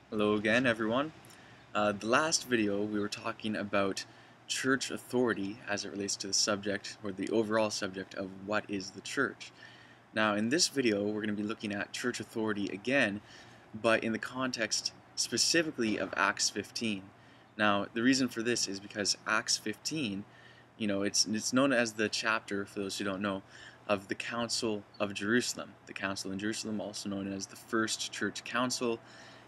Hello again, everyone. The last video we were talking about church authority as it relates to the subject, or the overall subject of what is the church. Now, in this video, we're going to be looking at church authority again, but in the context specifically of Acts 15. Now, the reason for this is because Acts 15, it's known as the chapter, for those who don't know, of the Council of Jerusalem. The Council in Jerusalem, also known as the First Church Council,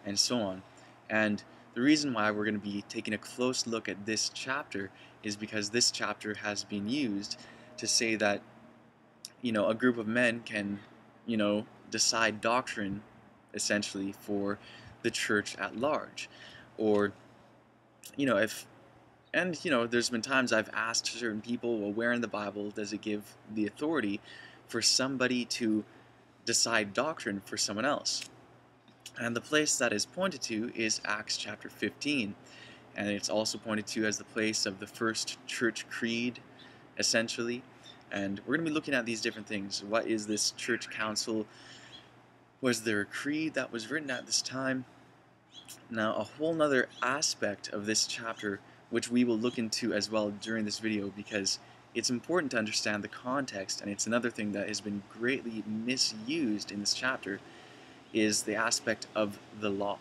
and so on. And the reason why we're going to be taking a close look at this chapter is because this chapter has been used to say that, a group of men can, decide doctrine, essentially, for the church at large. Or, if and there's been times I've asked certain people, well, where in the Bible does it give the authority for somebody to decide doctrine for someone else? And the place that is pointed to is Acts chapter 15. And it's also pointed to as the place of the first church creed, essentially. And we're going to be looking at these different things. What is this church council? Was there a creed that was written at this time? Now, a whole nother aspect of this chapter, which we will look into as well during this video, because it's important to understand the context, and it's another thing that has been greatly misused in this chapter, is the aspect of the law.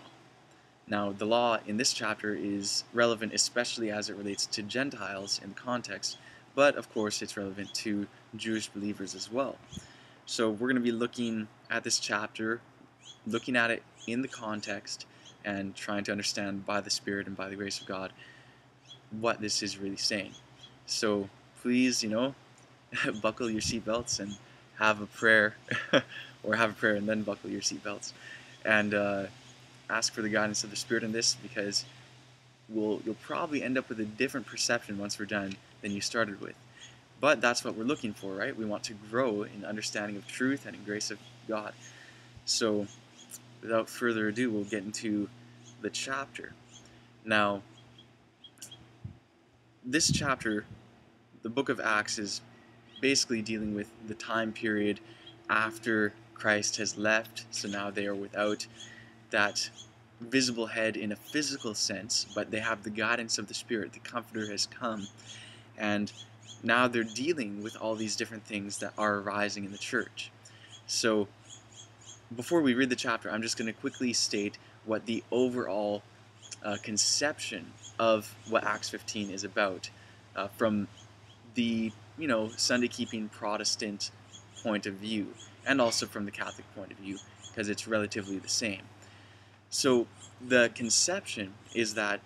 Now, the law in this chapter is relevant especially as it relates to Gentiles in the context, but of course it's relevant to Jewish believers as well. So we're going to be looking at this chapter, looking at it in the context, and trying to understand by the Spirit and by the grace of God what this is really saying. So please, buckle your seatbelts and have a prayer, or have a prayer and then buckle your seatbelts, and ask for the guidance of the Spirit in this, because you'll probably end up with a different perception once we're done than you started with. But that's what we're looking for, right? We want to grow in understanding of truth and in grace of God. So without further ado, we'll get into the chapter. Now, this chapter, the book of Acts, is basically dealing with the time period after Christ has left, so now they are without that visible head in a physical sense, but they have the guidance of the Spirit. The Comforter has come, and now they're dealing with all these different things that are arising in the church. So before we read the chapter, I'm just going to quickly state what the overall conception of what Acts 15 is about from the Sunday-keeping Protestant point of view, and also from the Catholic point of view, because it's relatively the same. So the conception is that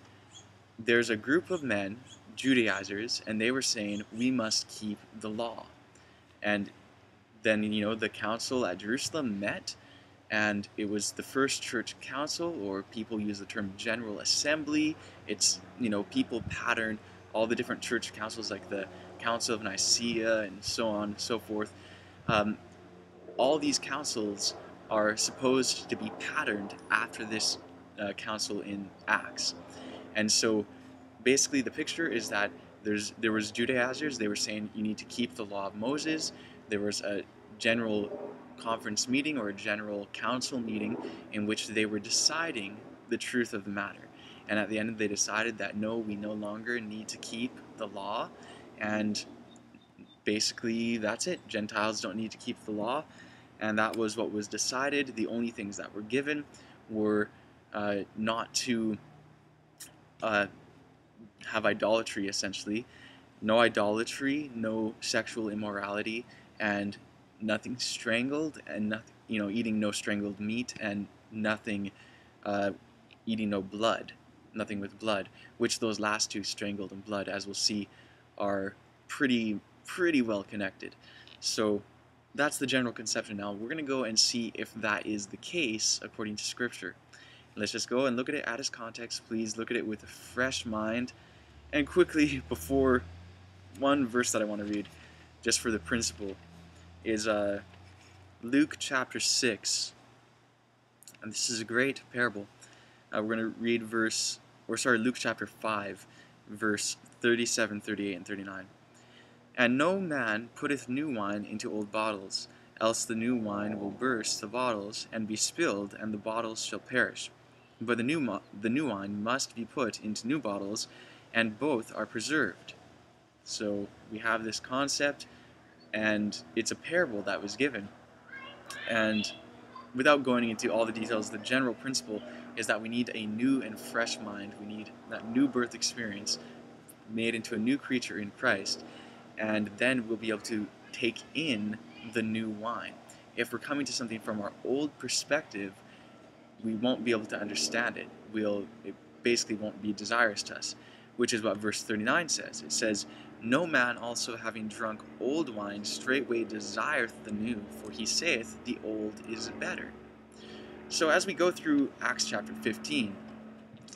there's a group of men, Judaizers, and they were saying we must keep the law. And then the council at Jerusalem met, and it was the first church council, or people use the term general assembly. It's people pattern all the different church councils, like the Council of Nicaea and so on and so forth. All these councils are supposed to be patterned after this council in Acts. And so basically the picture is that there was Judaizers. They were saying you need to keep the law of Moses. There was a general conference meeting, or a general council meeting, in which they were deciding the truth of the matter. And at the end, they decided that no, we no longer need to keep the law, and basically that's it. Gentiles don't need to keep the law, and that was what was decided. The only things that were given were not to have idolatry, essentially. No idolatry, no sexual immorality, and nothing strangled, and nothing, eating no strangled meat, and nothing, eating no blood, nothing with blood, which those last two, strangled and blood, as we'll see, are pretty well connected. So that's the general conception. Now we're going to go and see if that is the case according to Scripture. Let's just go and look at it at its context. Please look at it with a fresh mind. And quickly, before, one verse that I want to read, just for the principle, is Luke chapter 6. And this is a great parable. We're going to read Luke chapter 5, verse 37, 38, and 39. And no man putteth new wine into old bottles, else the new wine will burst the bottles, and be spilled, and the bottles shall perish. but the new wine must be put into new bottles, and both are preserved. So we have this concept, and it's a parable that was given. And without going into all the details, the general principle is that we need a new and fresh mind. We need that new birth experience made into a new creature in Christ, and then we'll be able to take in the new wine. If we're coming to something from our old perspective, we won't be able to understand it. It basically won't be desirous to us, which is what verse 39 says. It says, "No man also having drunk old wine straightway desireth the new, for he saith, the old is better." So as we go through Acts chapter 15,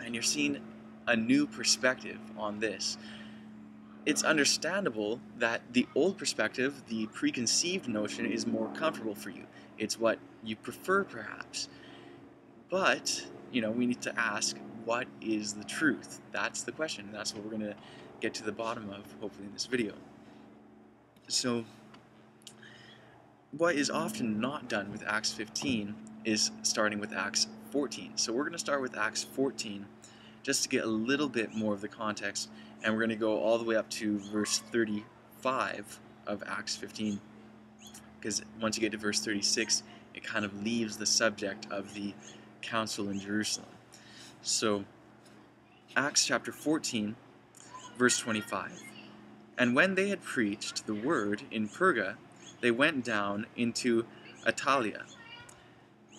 and you're seeing a new perspective on this, it's understandable that the old perspective, the preconceived notion, is more comfortable for you. It's what you prefer, perhaps. But, we need to ask, what is the truth? That's the question. And that's what we're going to get to the bottom of, hopefully, in this video. So, what is often not done with Acts 15 is starting with Acts 14. So we're going to start with Acts 14 just to get a little bit more of the context, and we're going to go all the way up to verse 35 of Acts 15, because once you get to verse 36, it kind of leaves the subject of the council in Jerusalem. So, Acts chapter 14, verse 25. "And when they had preached the word in Perga, they went down into Attalia,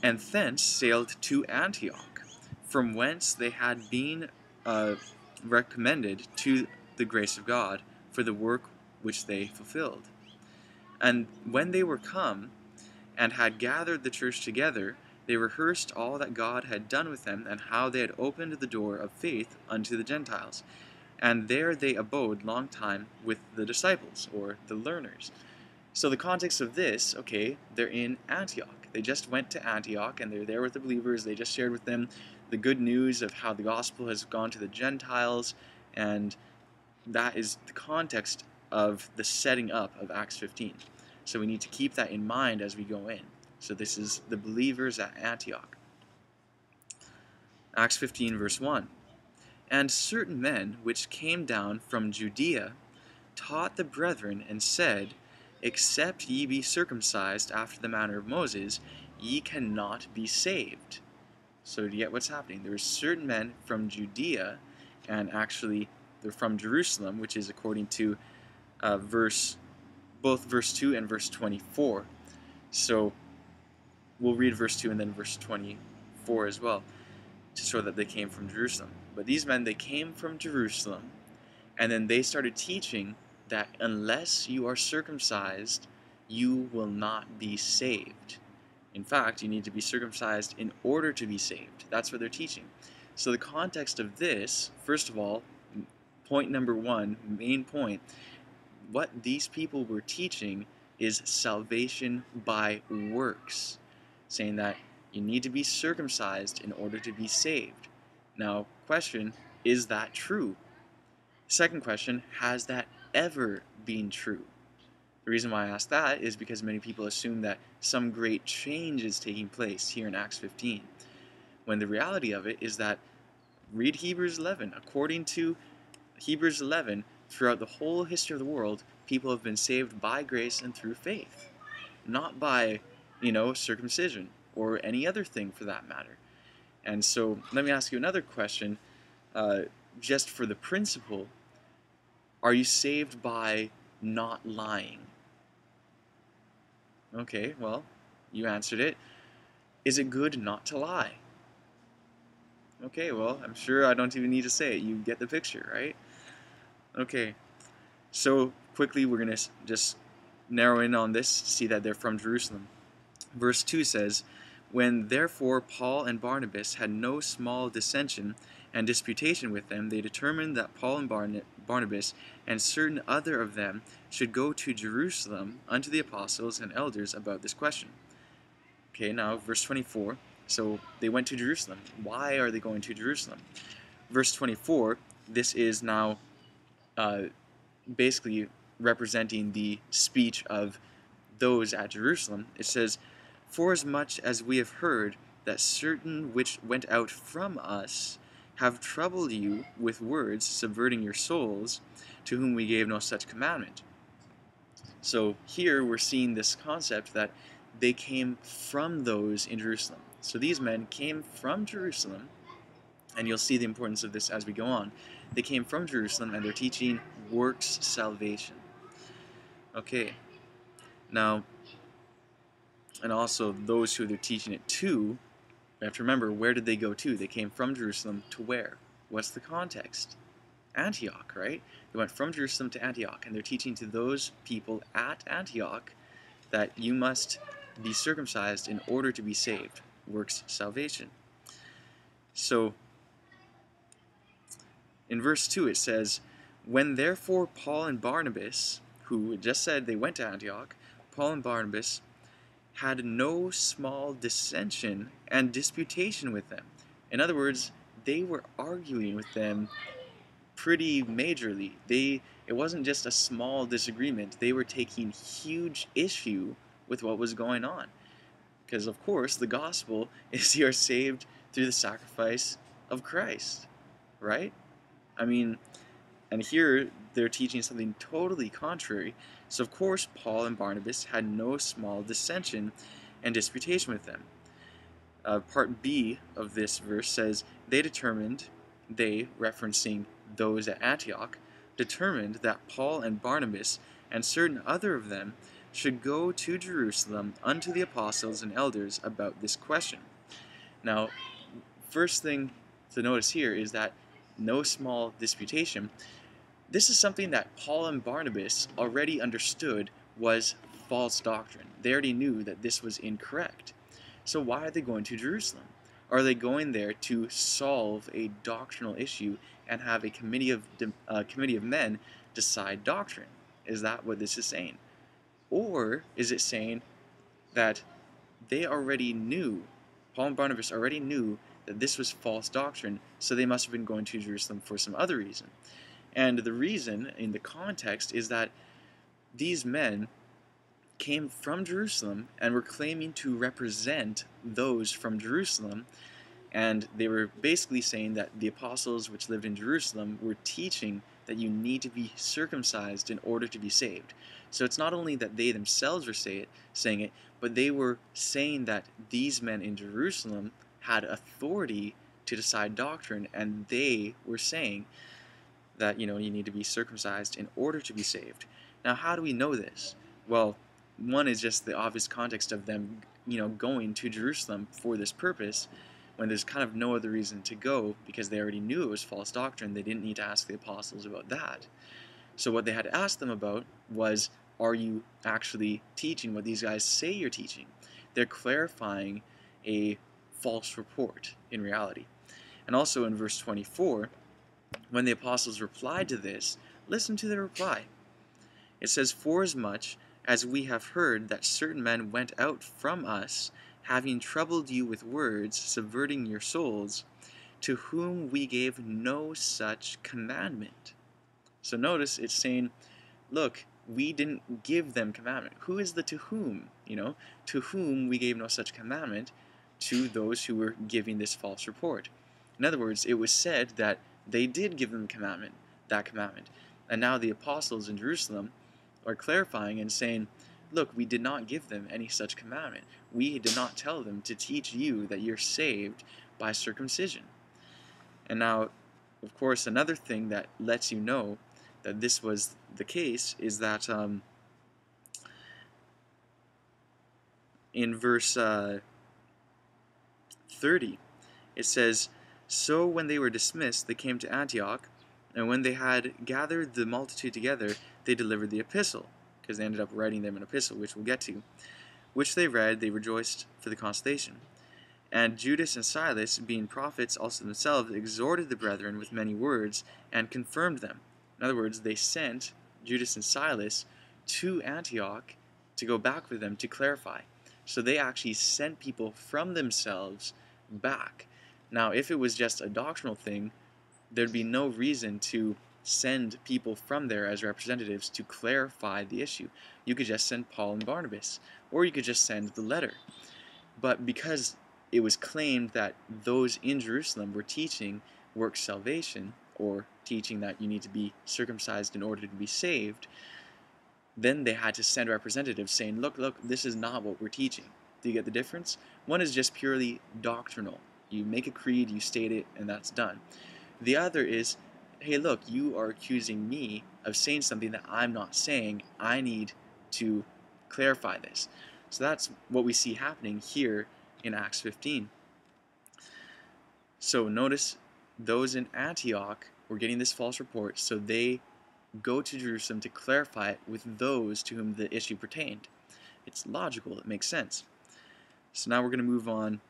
and thence sailed to Antioch, from whence they had been recommended to the grace of God for the work which they fulfilled. And when they were come, and had gathered the church together, they rehearsed all that God had done with them, and how they had opened the door of faith unto the Gentiles. And there they abode long time with the disciples," or the learners. So the context of this, they're in Antioch. They just went to Antioch, and they're there with the believers. They just shared with them the good news of how the gospel has gone to the Gentiles, and that is the context of the setting up of Acts 15. So we need to keep that in mind as we go in. So this is the believers at Antioch. Acts 15, verse 1. "And certain men which came down from Judea taught the brethren, and said, Except ye be circumcised after the manner of Moses, ye cannot be saved." So do you get what's happening? There are certain men from Judea, and actually they're from Jerusalem, which is according to both verse 2 and verse 24. So we'll read verse 2 and then verse 24 as well, to show that they came from Jerusalem. But these men, they came from Jerusalem, and then they started teaching that unless you are circumcised, you will not be saved. In fact, you need to be circumcised in order to be saved. That's what they're teaching. So the context of this, first of all, point number one, main point, what these people were teaching is salvation by works, saying that you need to be circumcised in order to be saved. Now, question, is that true? Second question, has that ever been true? The reason why I ask that is because many people assume that some great change is taking place here in Acts 15, when the reality of it is that, read Hebrews 11. According to Hebrews 11, throughout the whole history of the world, people have been saved by grace and through faith, not by, circumcision or any other thing for that matter. And so let me ask you another question, just for the principle. Are you saved by not lying? Okay, well, you answered it. Is it good not to lie? Okay, well, I'm sure I don't even need to say it. You get the picture, right? Okay, so quickly we're going to just narrow in on this to see that they're from Jerusalem. Verse 2 says, "When therefore Paul and Barnabas had no small dissension and disputation with them, they determined that Paul and Barnabas and certain other of them should go to Jerusalem unto the apostles and elders about this question." Okay, now verse 24. So they went to Jerusalem. Why are they going to Jerusalem? Verse 24, this is now basically representing the speech of those at Jerusalem. It says, "Forasmuch as we have heard that certain which went out from us have troubled you with words, subverting your souls, to whom we gave no such commandment. So here we're seeing this concept that they came from those in Jerusalem. So these men came from Jerusalem, and you'll see the importance of this as we go on. They came from Jerusalem, and they're teaching works salvation. Okay, now, and also those who they're teaching it to, we have to remember, where did they go to? They came from Jerusalem to where? What's the context? Antioch, right? They went from Jerusalem to Antioch, and they're teaching to those people at Antioch that you must be circumcised in order to be saved. Works salvation. So, in verse 2 it says, when therefore Paul and Barnabas, who just said they went to Antioch, Paul and Barnabas had no small dissension and disputation with them. In other words, they were arguing with them pretty majorly. It wasn't just a small disagreement. They were taking huge issue with what was going on. Because, of course, the gospel is you are saved through the sacrifice of Christ, right? I mean, and here they're teaching something totally contrary. So, of course, Paul and Barnabas had no small dissension and disputation with them. Part B of this verse says, they, referencing those at Antioch, determined that Paul and Barnabas and certain other of them should go to Jerusalem unto the apostles and elders about this question. Now, first thing to notice here is that no small disputation. This is something that Paul and Barnabas already understood was false doctrine. They already knew that this was incorrect. So why are they going to Jerusalem? Are they going there to solve a doctrinal issue and have a committee of men decide doctrine? Is that what this is saying? Or is it saying that they already knew, Paul and Barnabas already knew that this was false doctrine, so they must have been going to Jerusalem for some other reason? And the reason in the context is that these men came from Jerusalem and were claiming to represent those from Jerusalem, and they were basically saying that the apostles which lived in Jerusalem were teaching that you need to be circumcised in order to be saved. So it's not only that they themselves were saying it, but they were saying that these men in Jerusalem had authority to decide doctrine, and they were saying that, you need to be circumcised in order to be saved. Now, how do we know this? Well, one is just the obvious context of them, going to Jerusalem for this purpose, when there's kind of no other reason to go, because they already knew it was false doctrine. They didn't need to ask the apostles about that. So what they had to ask them about was, are you actually teaching what these guys say you're teaching? They're clarifying a false report in reality. And also in verse 24, when the apostles replied to this, listen to their reply. It says, forasmuch as we have heard that certain men went out from us, having troubled you with words, subverting your souls, to whom we gave no such commandment. So notice it's saying, look, we didn't give them commandment. Who is the to whom? To whom we gave no such commandment? To those who were giving this false report. In other words, it was said that they did give them that commandment. And now the apostles in Jerusalem are clarifying and saying, look, we did not give them any such commandment. We did not tell them to teach you that you're saved by circumcision. And now, of course, another thing that lets you know that this was the case is that in verse 30, it says, so when they were dismissed, they came to Antioch, and when they had gathered the multitude together, they delivered the epistle, because they ended up writing them an epistle, which we'll get to, which they read. They rejoiced for the consolation. And Judas and Silas, being prophets also themselves, exhorted the brethren with many words, and confirmed them. In other words, they sent Judas and Silas to Antioch to go back with them to clarify. So they actually sent people from themselves back. Now, if it was just a doctrinal thing, there'd be no reason to send people from there as representatives to clarify the issue. You could just send Paul and Barnabas, or you could just send the letter. But because it was claimed that those in Jerusalem were teaching works salvation, or teaching that you need to be circumcised in order to be saved, then they had to send representatives saying, look, this is not what we're teaching. Do you get the difference? One is just purely doctrinal. You make a creed, you state it, and that's done. The other is, hey, look, you are accusing me of saying something that I'm not saying. I need to clarify this. So that's what we see happening here in Acts 15. So notice those in Antioch were getting this false report, so they go to Jerusalem to clarify it with those to whom the issue pertained. It's logical, it makes sense. So now we're going to move on.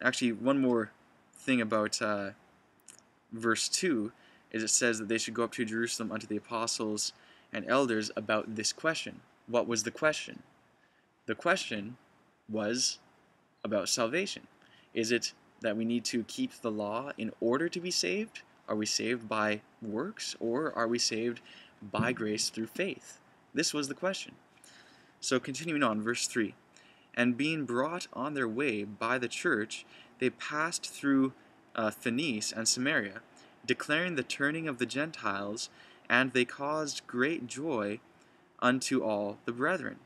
Actually, one more thing about verse 2 is it says that they should go up to Jerusalem unto the apostles and elders about this question. What was the question? The question was about salvation. Is it that we need to keep the law in order to be saved? Are we saved by works, or are we saved by grace through faith? This was the question. So continuing on, verse 3. And being brought on their way by the church, they passed through Phoenice and Samaria, declaring the turning of the Gentiles, and they caused great joy unto all the brethren.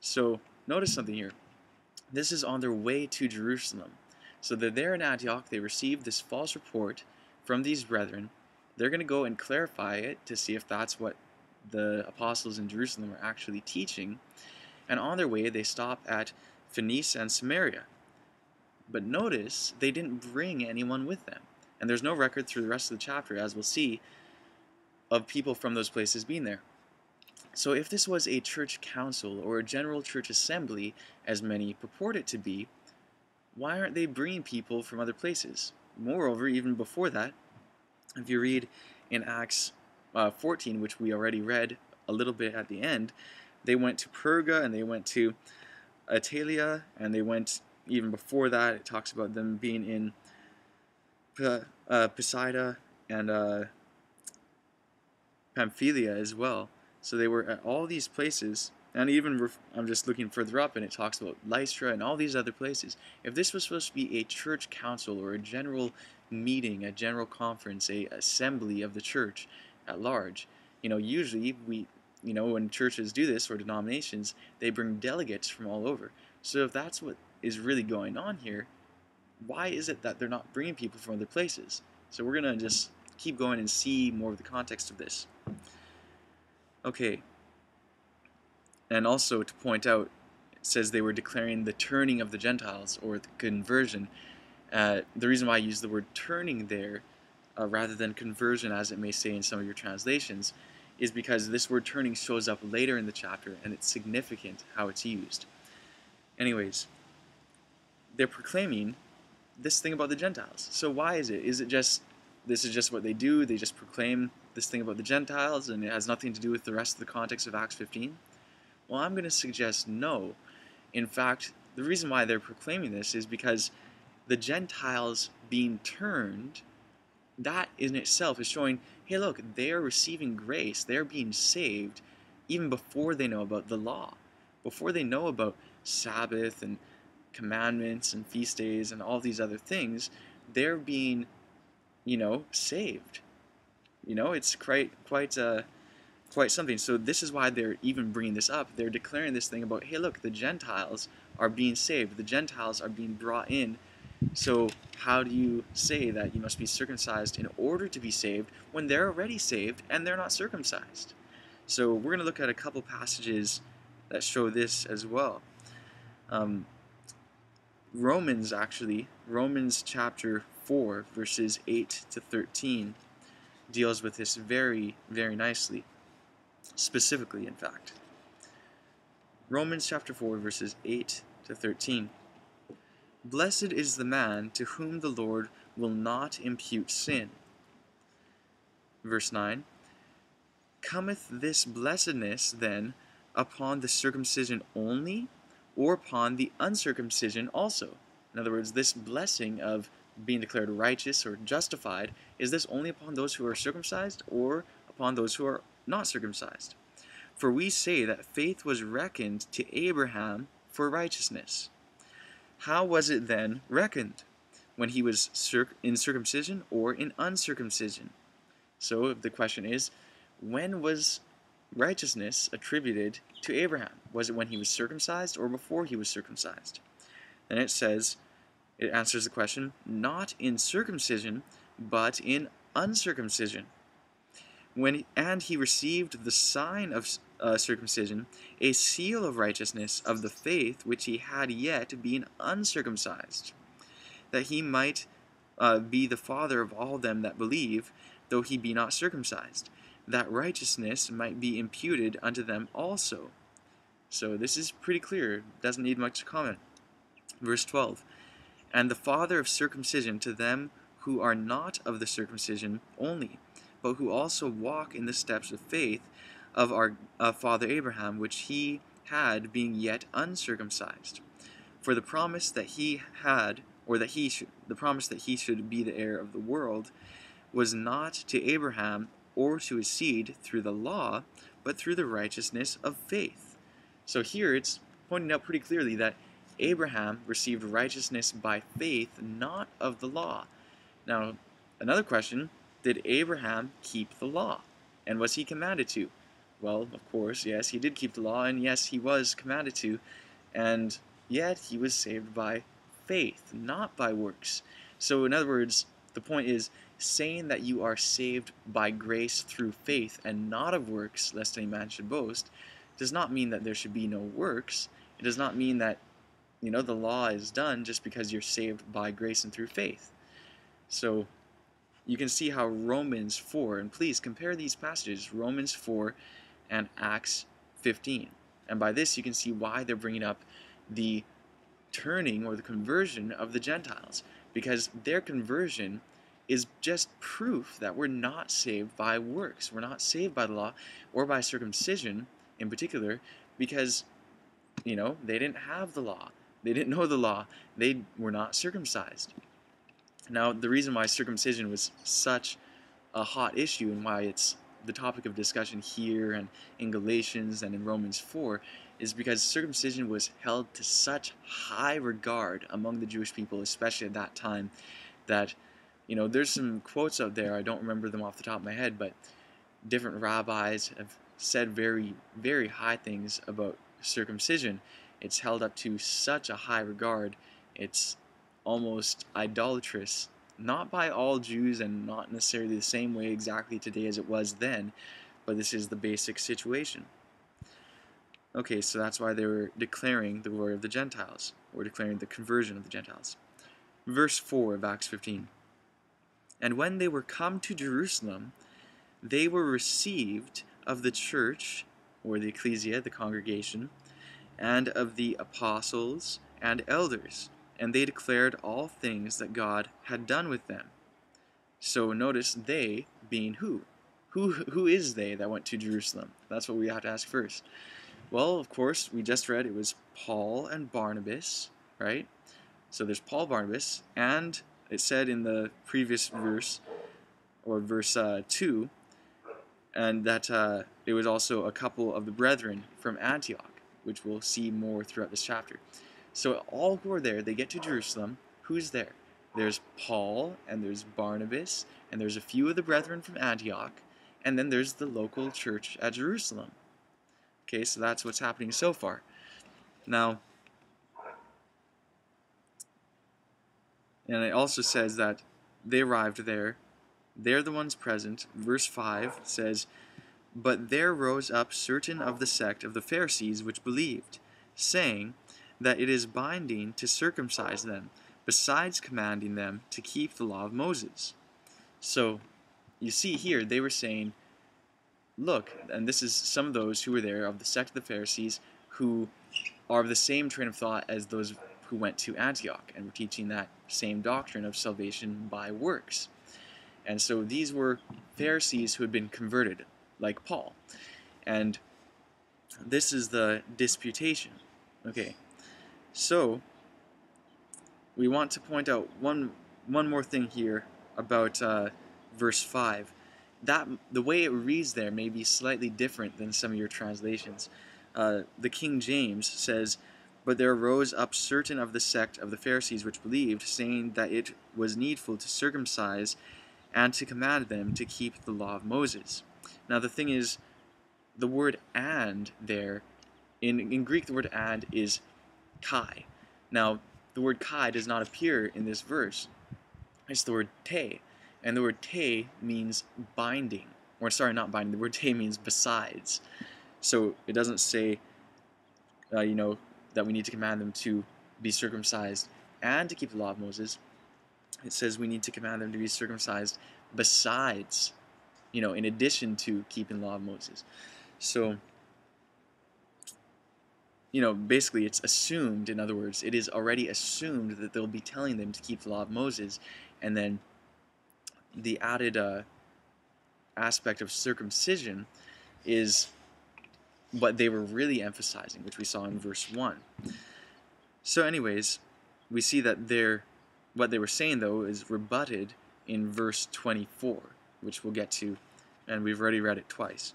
So notice something here. This is on their way to Jerusalem. So they're there in Antioch. They received this false report from these brethren. They're going to go and clarify it to see if that's what the apostles in Jerusalem are actually teaching. And on their way, they stop at Phoenice and Samaria. But notice, they didn't bring anyone with them. And there's no record through the rest of the chapter, as we'll see, of people from those places being there. So if this was a church council or a general church assembly, as many purport it to be, why aren't they bringing people from other places? Moreover, even before that, if you read in Acts 14, which we already read a little bit at the end, they went to Perga and they went to Attalia, and they went, even before that, it talks about them being in Pisidia and Pamphylia as well. So they were at all these places, and even I'm just looking further up, and it talks about Lystra and all these other places. If this was supposed to be a church council or a general meeting, a general conference, a assembly of the church at large, usually when churches do this, or denominations, they bring delegates from all over. So if that's what is really going on here, why is it that they're not bringing people from other places? So we're going to just keep going and see more of the context of this. Okay, and also to point out, it says they were declaring the turning of the Gentiles, or the conversion. The reason why I use the word turning there, rather than conversion as it may say in some of your translations, is because this word turning shows up later in the chapter, and it's significant how it's used. Anyways, they're proclaiming this thing about the Gentiles. So why is it? Is it just, this is just what they do, they just proclaim this thing about the Gentiles, and it has nothing to do with the rest of the context of Acts 15? Well, I'm going to suggest no. In fact, the reason why they're proclaiming this is because the Gentiles being turned, that in itself is showing, hey look, they are receiving grace, they're being saved, even before they know about the law, before they know about Sabbath and commandments and feast days and all these other things. They're being, saved. It's quite something. So this is why they're even bringing this up. They're declaring this thing about, hey look, the Gentiles are being saved, the Gentiles are being brought in. So how do you say that you must be circumcised in order to be saved when they're already saved and they're not circumcised? So we're going to look at a couple passages that show this as well. Romans chapter 4, verses 8 to 13 deals with this very, very nicely. Specifically, in fact. Romans chapter 4, verses 8 to 13. Blessed is the man to whom the Lord will not impute sin. Verse 9. Cometh this blessedness then upon the circumcision only, or upon the uncircumcision also? In other words, this blessing of being declared righteous or justified, is this only upon those who are circumcised, or upon those who are not circumcised? For we say that faith was reckoned to Abraham for righteousness. How was it then reckoned? When he was in circumcision or in uncircumcision? So the question is, when was righteousness attributed to Abraham? Was it when he was circumcised or before he was circumcised? Then it says, it answers the question, not in circumcision, but in uncircumcision. And he received the sign of circumcision, a seal of righteousness of the faith which he had yet been uncircumcised, that he might be the father of all them that believe, though he be not circumcised, that righteousness might be imputed unto them also. So this is pretty clear, doesn't need much comment. Verse 12, and the father of circumcision to them who are not of the circumcision only, but who also walk in the steps of faith of our father Abraham, which he had being yet uncircumcised. For the promise that he had, or that he should, the promise that he should be the heir of the world, was not to Abraham or to his seed through the law, but through the righteousness of faith. So here it's pointing out pretty clearly that Abraham received righteousness by faith, not of the law. Now, another question, did Abraham keep the law? And was he commanded to? Well, of course, yes, he did keep the law, and yes, he was commanded to, and yet he was saved by faith, not by works. So in other words, the point is, saying that you are saved by grace through faith and not of works, lest any man should boast, does not mean that there should be no works. It does not mean that, the law is done just because you're saved by grace and through faith. So you can see how Romans 4, and please compare these passages, Romans 4 and Acts 15. And by this you can see why they're bringing up the turning or the conversion of the Gentiles, because their conversion is just proof that we're not saved by works. We're not saved by the law or by circumcision in particular, because they didn't have the law. They didn't know the law. They were not circumcised. Now, the reason why circumcision was such a hot issue and why it's the topic of discussion here and in Galatians and in Romans 4 is because circumcision was held to such high regard among the Jewish people, especially at that time, that, there's some quotes out there, I don't remember them off the top of my head, but different rabbis have said very, very high things about circumcision. It's held up to such a high regard, it's almost idolatrous, not by all Jews and not necessarily the same way exactly today as it was then, but this is the basic situation. Okay, so that's why they were declaring the glory of the Gentiles, or declaring the conversion of the Gentiles. Verse 4 of Acts 15. And when they were come to Jerusalem, they were received of the church, or the ecclesia, the congregation, and of the apostles and elders, and they declared all things that God had done with them. So notice they being who? Who is they that went to Jerusalem? That's what we have to ask first. Well, of course, we just read it was Paul and Barnabas, right? So there's Paul, Barnabas, and it said in the previous verse, or verse 2, and that it was also a couple of the brethren from Antioch, which we'll see more throughout this chapter. So all who are there, they get to Jerusalem. Who's there? There's Paul, and there's Barnabas, and there's a few of the brethren from Antioch, and then there's the local church at Jerusalem. Okay, so that's what's happening so far. Now, and it also says that they arrived there. They're the ones present. Verse 5 says, but there rose up certain of the sect of the Pharisees which believed, saying that it is binding to circumcise them, besides commanding them to keep the law of Moses. So, you see here, they were saying, look, and this is some of those who were there of the sect of the Pharisees who are of the same train of thought as those who went to Antioch and were teaching that same doctrine of salvation by works. And so these were Pharisees who had been converted, like Paul. And this is the disputation. Okay, so we want to point out one more thing here about verse 5. That the way it reads there may be slightly different than some of your translations. The King James says, But there arose up certain of the sect of the Pharisees which believed, saying that it was needful to circumcise and to command them to keep the law of Moses. Now the thing is, the word "and" there, in Greek the word "and" is kai. Now the word kai does not appear in this verse. It's the word te, and the word te means binding, or sorry, not binding, the word te means besides. So it doesn't say, that we need to command them to be circumcised and to keep the law of Moses. It says we need to command them to be circumcised besides, in addition to keeping the law of Moses. So, basically it's assumed, in other words, it is already assumed that they'll be telling them to keep the law of Moses, and then the added aspect of circumcision is what they were really emphasizing, which we saw in verse 1. So anyways, we see that what they were saying, though, is rebutted in verse 24, which we'll get to, and we've already read it twice.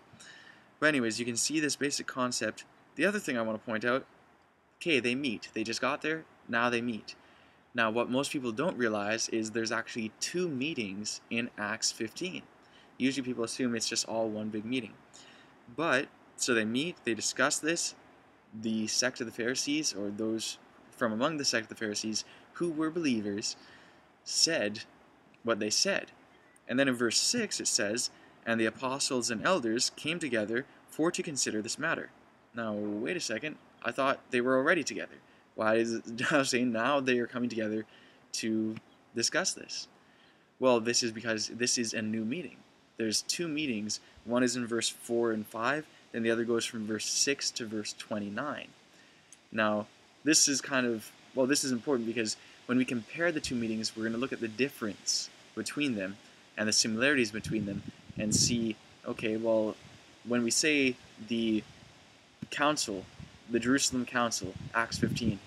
But anyways, you can see this basic concept. The other thing I want to point out, okay, they meet. They just got there, now they meet. Now, what most people don't realize is there's actually 2 meetings in Acts 15. Usually people assume it's just all one big meeting. But, so they meet, they discuss this. The sect of the Pharisees, or those from among the sect of the Pharisees who were believers, said what they said. And then in verse 6 it says, "And the apostles and elders came together for to consider this matter." Now, wait a second. I thought they were already together. Why is it now saying now they are coming together to discuss this? Well, this is because this is a new meeting. There's 2 meetings. One is in verse 4 and 5, then the other goes from verse 6 to verse 29. Now, this is this is important because when we compare the 2 meetings, we're going to look at the difference between them and the similarities between them and see, okay, well, when we say the council, the Jerusalem Council, Acts 15,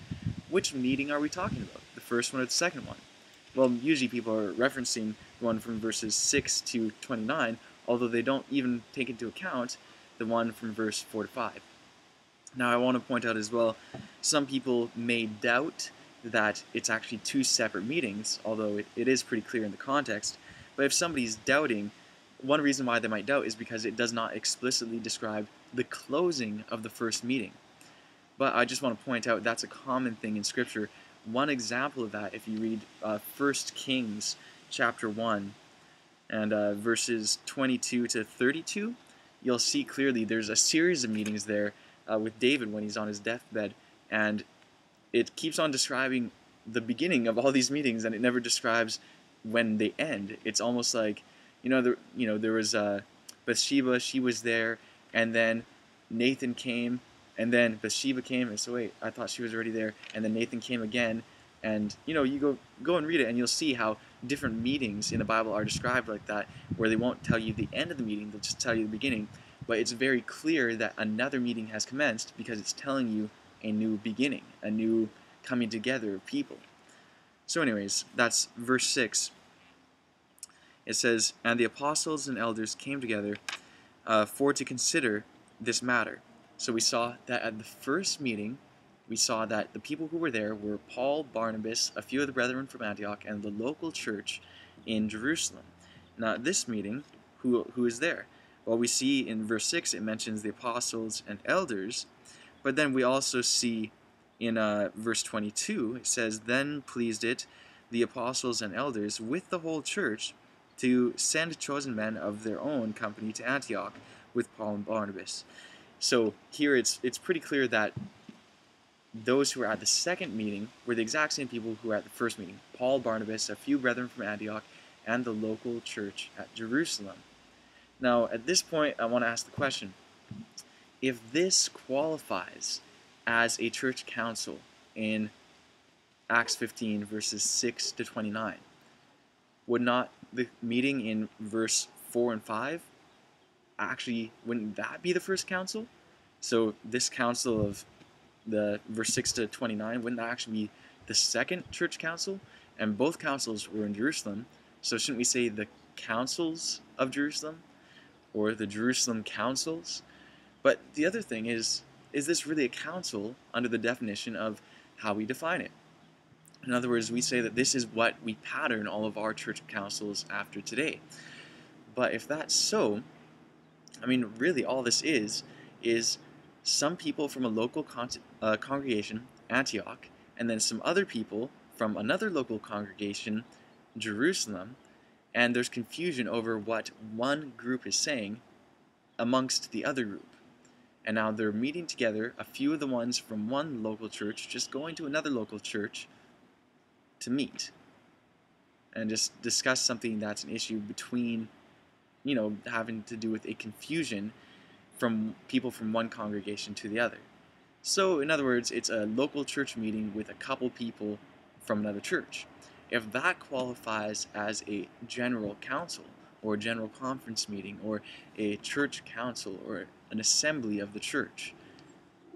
which meeting are we talking about? The first one or the second one? Well, usually people are referencing the one from verses 6 to 29, although they don't even take into account the one from verse 4 to 5. Now, I want to point out as well, some people may doubt that it's actually 2 separate meetings, although it is pretty clear in the context. But if somebody's doubting, one reason why they might doubt is because it does not explicitly describe the closing of the first meeting. But I just want to point out that's a common thing in Scripture. One example of that, if you read 1 Kings chapter 1 and verses 22 to 32, you'll see clearly there's a series of meetings there with David when he's on his deathbed, and it keeps on describing the beginning of all these meetings, and it never describes when they end. It's almost like, there was Bathsheba, she was there, and then Nathan came, and then Bathsheba came, and so wait, I thought she was already there, and then Nathan came again, and you go and read it, and you'll see how different meetings in the Bible are described like that, where they won't tell you the end of the meeting, they'll just tell you the beginning. But it's very clear that another meeting has commenced because it's telling you a new beginning, a new coming together of people. So anyways, that's verse 6. It says, "And the apostles and elders came together for to consider this matter." So we saw that at the first meeting, we saw that the people who were there were Paul, Barnabas, a few of the brethren from Antioch, and the local church in Jerusalem. Now at this meeting, who is there? Well, we see in verse 6 it mentions the apostles and elders, but then we also see in verse 22, it says, "Then pleased it the apostles and elders with the whole church to send chosen men of their own company to Antioch with Paul and Barnabas." So here it's pretty clear that those who were at the second meeting were the exact same people who were at the first meeting. Paul, Barnabas, a few brethren from Antioch, and the local church at Jerusalem. Now, at this point, I want to ask the question, if this qualifies as a church council in Acts 15, verses 6 to 29, would not the meeting in verse 4 and 5 actually, wouldn't that be the first council? So this council of the verse 6 to 29, wouldn't that actually be the second church council? And both councils were in Jerusalem, so shouldn't we say the councils of Jerusalem, or the Jerusalem councils? But the other thing is, is this really a council under the definition of how we define it? In other words, we say that this is what we pattern all of our church councils after today. But if that's so, I mean, really all this is some people from a local congregation, Antioch, and then some other people from another local congregation, Jerusalem, and there's confusion over what one group is saying amongst the other group. And now they're meeting together, a few of the ones from one local church just going to another local church to meet and just discuss something that's an issue between, having to do with a confusion from people from one congregation to the other. So, in other words, it's a local church meeting with a couple people from another church. If that qualifies as a general council, or a general conference meeting, or a church council, or an assembly of the church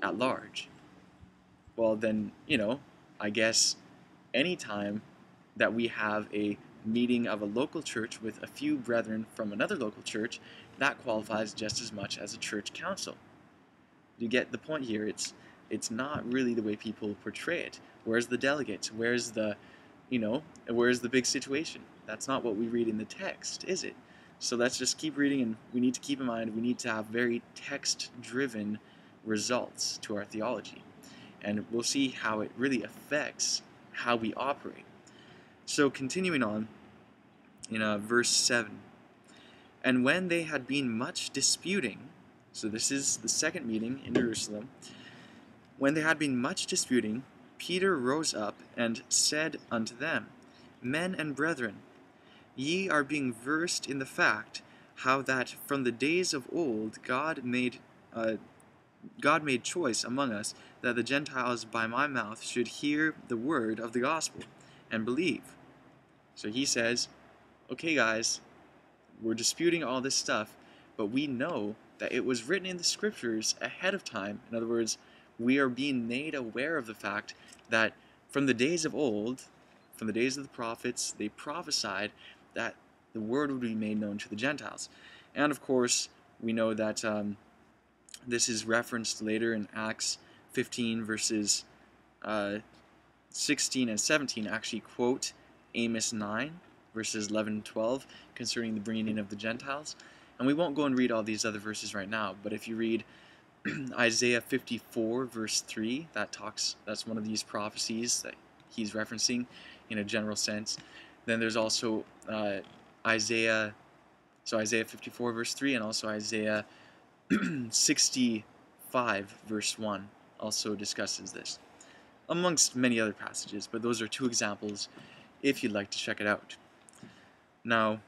at large, well then, I guess anytime that we have a meeting of a local church with a few brethren from another local church, that qualifies just as much as a church council. You get the point here. It's not really the way people portray it. Where's the delegates? Where's the big situation? That's not what we read in the text, is it? So let's just keep reading, and we need to keep in mind we need to have very text-driven results to our theology. And we'll see how it really affects how we operate. So continuing on in verse 7. And when they had been much disputing, so this is the second meeting in Jerusalem, when they had been much disputing, Peter rose up and said unto them, Men and brethren, ye are being versed in the fact how that from the days of old God made choice among us that the Gentiles by my mouth should hear the word of the gospel and believe. So he says, okay guys, we're disputing all this stuff, but we know that it was written in the scriptures ahead of time. In other words, we are being made aware of the fact that from the days of old, from the days of the prophets, they prophesied that the word would be made known to the Gentiles. And of course, we know that this is referenced later in Acts 15 verses 16 and 17 actually quote Amos 9 verses 11 and 12 concerning the bringing in of the Gentiles. And we won't go and read all these other verses right now, but if you read Isaiah 54 verse 3, that's one of these prophecies that he's referencing in a general sense. Then there's also Isaiah 54 verse 3 and also Isaiah 65 verse 1 also discusses this, amongst many other passages, but those are two examples if you'd like to check it out. Now,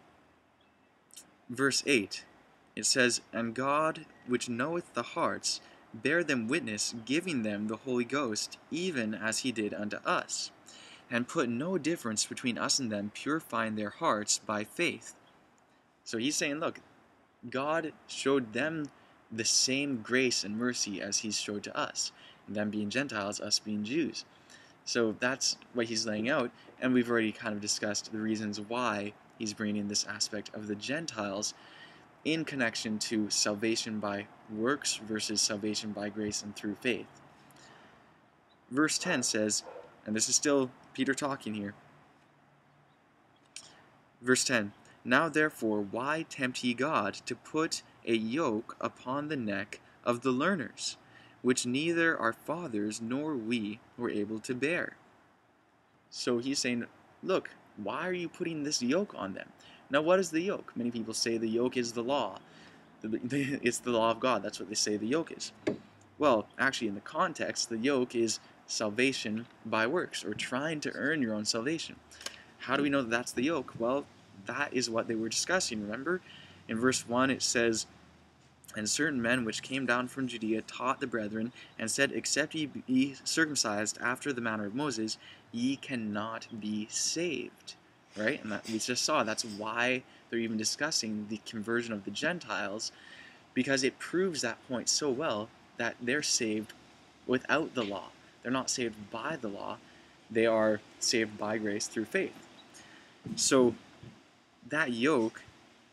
verse 8, it says, And God, which knoweth the hearts, bare them witness, giving them the Holy Ghost, even as he did unto us, and put no difference between us and them, purifying their hearts by faith. So he's saying, look, God showed them the same grace and mercy as he's showed to us, them being Gentiles, us being Jews. So that's what he's laying out, and we've already kind of discussed the reasons why he's bringing in this aspect of the Gentiles in connection to salvation by works versus salvation by grace and through faith. Verse 10 says, and this is still Peter talking here, verse 10, Now therefore why tempt ye God to put a yoke upon the neck of the learners, which neither our fathers nor we were able to bear? So he's saying, look, why are you putting this yoke on them? Now what is the yoke? Many people say the yoke is the law. It's the law of God. That's what they say the yoke is. Well, actually in the context, the yoke is salvation by works, or trying to earn your own salvation. How do we know that that's the yoke? Well, that is what they were discussing, remember? In verse 1 it says, And certain men which came down from Judea taught the brethren, and said, Except ye be circumcised after the manner of Moses, ye cannot be saved. Right? And that we just saw, that's why they're even discussing the conversion of the Gentiles, because it proves that point so well that they're saved without the law. They're not saved by the law. They are saved by grace through faith. So that yoke,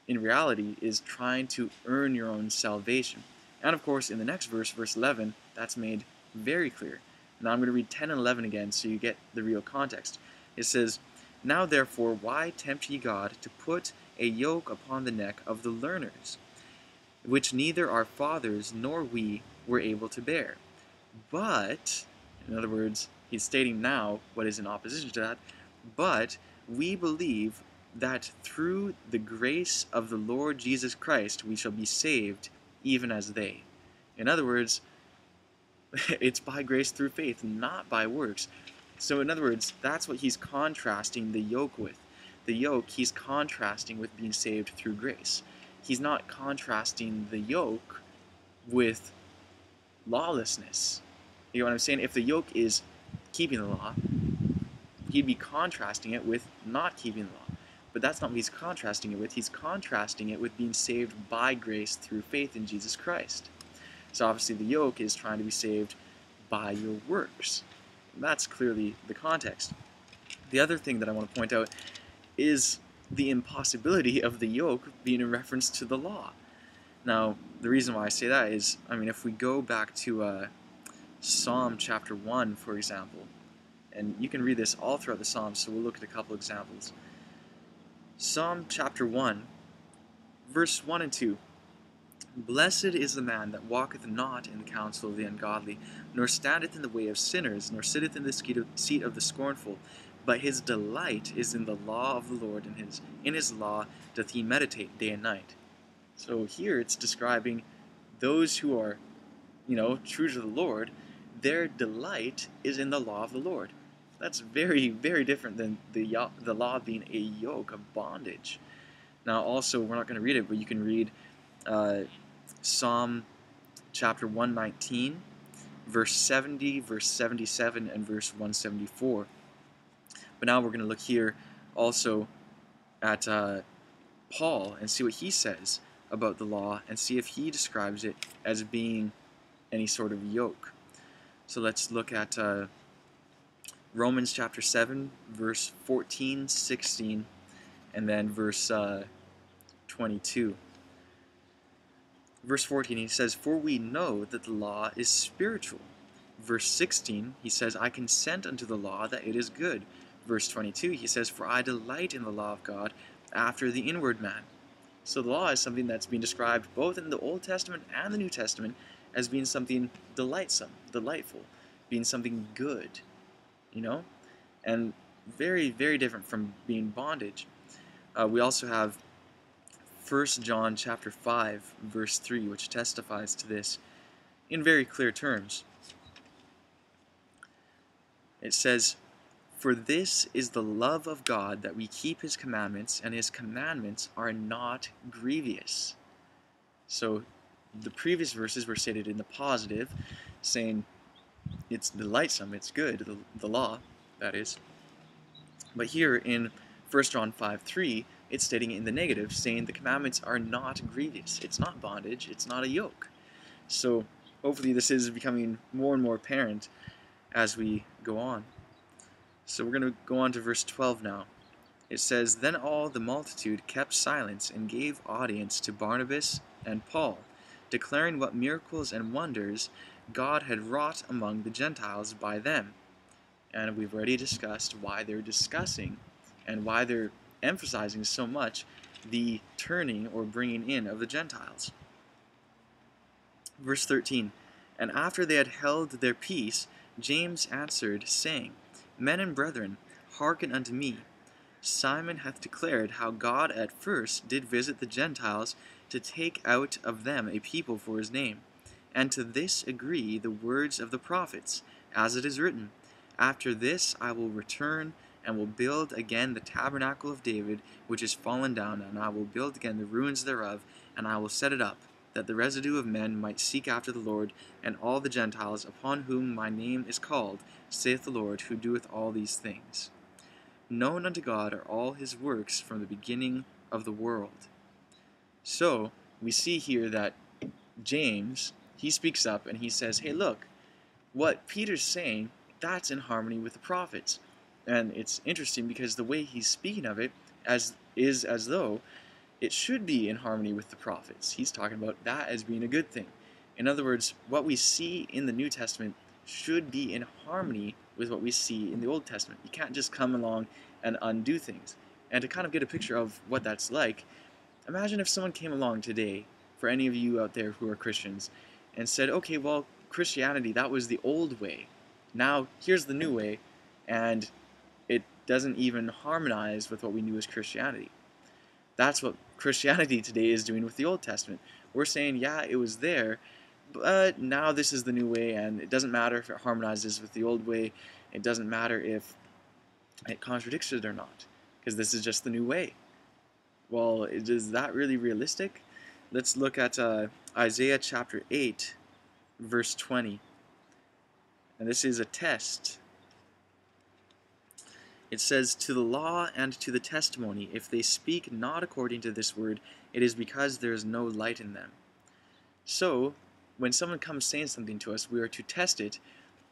in reality, is trying to earn your own salvation. And of course, in the next verse, verse 11, That's made very clear. Now I'm going to read 10 and 11 again so you get the real context. It says, "Now therefore why tempt ye God to put a yoke upon the neck of the learners, which neither our fathers nor we were able to bear? But," in other words, he's stating now what is in opposition to that, "but we believe that through the grace of the Lord Jesus Christ we shall be saved, even as they." In other words, it's by grace through faith, not by works. So in other words, that's what he's contrasting the yoke with. The yoke he's contrasting with being saved through grace. He's not contrasting the yoke with lawlessness. You know what I'm saying? If the yoke is keeping the law, he'd be contrasting it with not keeping the law. But that's not what he's contrasting it with. He's contrasting it with being saved by grace through faith in Jesus Christ. So obviously the yoke is trying to be saved by your works. That's clearly the context. The other thing that I want to point out is the impossibility of the yoke being in reference to the law. Now, the reason why I say that is, I mean, if we go back to Psalm chapter 1, for example, and you can read this all throughout the Psalms, so we'll look at a couple examples. Psalm chapter 1, verse 1 and 2. "Blessed is the man that walketh not in the counsel of the ungodly, nor standeth in the way of sinners, nor sitteth in the seat of the scornful. But his delight is in the law of the Lord, and in his law doth he meditate day and night." So here it's describing those who are, true to the Lord. Their delight is in the law of the Lord. That's very, very different than the law being a yoke of bondage. Now also, we're not going to read it, but you can read Psalm chapter 119, verse 70, verse 77, and verse 174. But now we're going to look here also at Paul and see what he says about the law and see if he describes it as being any sort of yoke. So let's look at Romans chapter 7, verse 14, 16, and then verse 22. Verse 14, he says, "For we know that the law is spiritual." Verse 16, he says, "I consent unto the law that it is good." Verse 22, he says, "For I delight in the law of God after the inward man." So the law is something that's being described both in the Old Testament and the New Testament as being something delightsome, delightful, being something good, and very, very different from being bondage. We also have 1 John chapter 5, verse 3, which testifies to this in very clear terms. It says, "For this is the love of God, that we keep his commandments, and his commandments are not grievous." So the previous verses were stated in the positive, saying it's delightsome, it's good, the law, that is. But here in 1 John 5:3, it's stating it in the negative, saying the commandments are not grievous. It's not bondage, it's not a yoke. So hopefully this is becoming more and more apparent as we go on. So we're going to go on to verse 12 now. It says, "Then all the multitude kept silence and gave audience to Barnabas and Paul, declaring what miracles and wonders God had wrought among the Gentiles by them." And we've already discussed why they're discussing and why they're emphasizing so much the turning or bringing in of the Gentiles. Verse 13, "And after they had held their peace, James answered, saying, Men and brethren, hearken unto me. Simon hath declared how God at first did visit the Gentiles to take out of them a people for his name. And to this agree the words of the prophets, as it is written, After this I will return, and will build again the tabernacle of David, which is fallen down, and I will build again the ruins thereof, and I will set it up, that the residue of men might seek after the Lord, and all the Gentiles upon whom my name is called, saith the Lord, who doeth all these things. Known unto God are all his works from the beginning of the world." So we see here that James, he speaks up and he says, hey, look, what Peter's saying, that's in harmony with the prophets. And it's interesting because the way he's speaking of it is as though it should be in harmony with the prophets. He's talking about that as being a good thing. In other words, what we see in the New Testament should be in harmony with what we see in the Old Testament. You can't just come along and undo things. And to kind of get a picture of what that's like, imagine if someone came along today, for any of you out there who are Christians, and said, okay, well, Christianity, that was the old way. Now, here's the new way, and it doesn't even harmonize with what we knew as Christianity. That's what Christianity today is doing with the Old Testament. We're saying, yeah, it was there, but now this is the new way, and it doesn't matter if it harmonizes with the old way. It doesn't matter if it contradicts it or not, because this is just the new way. Well, is that really realistic? Let's look at Isaiah chapter 8, verse 20. And this is a test. It says, "To the law and to the testimony, if they speak not according to this word, it is because there is no light in them." So, when someone comes saying something to us, we are to test it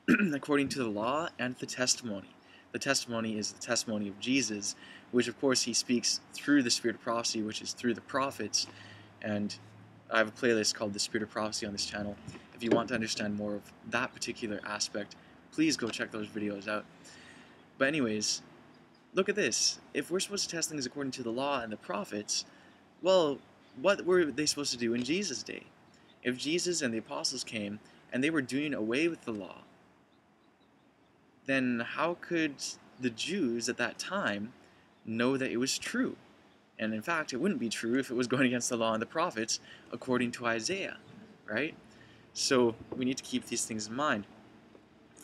according to the law and the testimony. The testimony is the testimony of Jesus, which of course he speaks through the Spirit of Prophecy, which is through the prophets. And I have a playlist called The Spirit of Prophecy on this channel. If you want to understand more of that particular aspect, please go check those videos out. But anyways, look at this. If we're supposed to test things according to the law and the prophets, well, what were they supposed to do in Jesus' day? If Jesus and the apostles came and they were doing away with the law, then how could the Jews at that time know that it was true? And in fact, it wouldn't be true if it was going against the law and the prophets, according to Isaiah, right? So we need to keep these things in mind.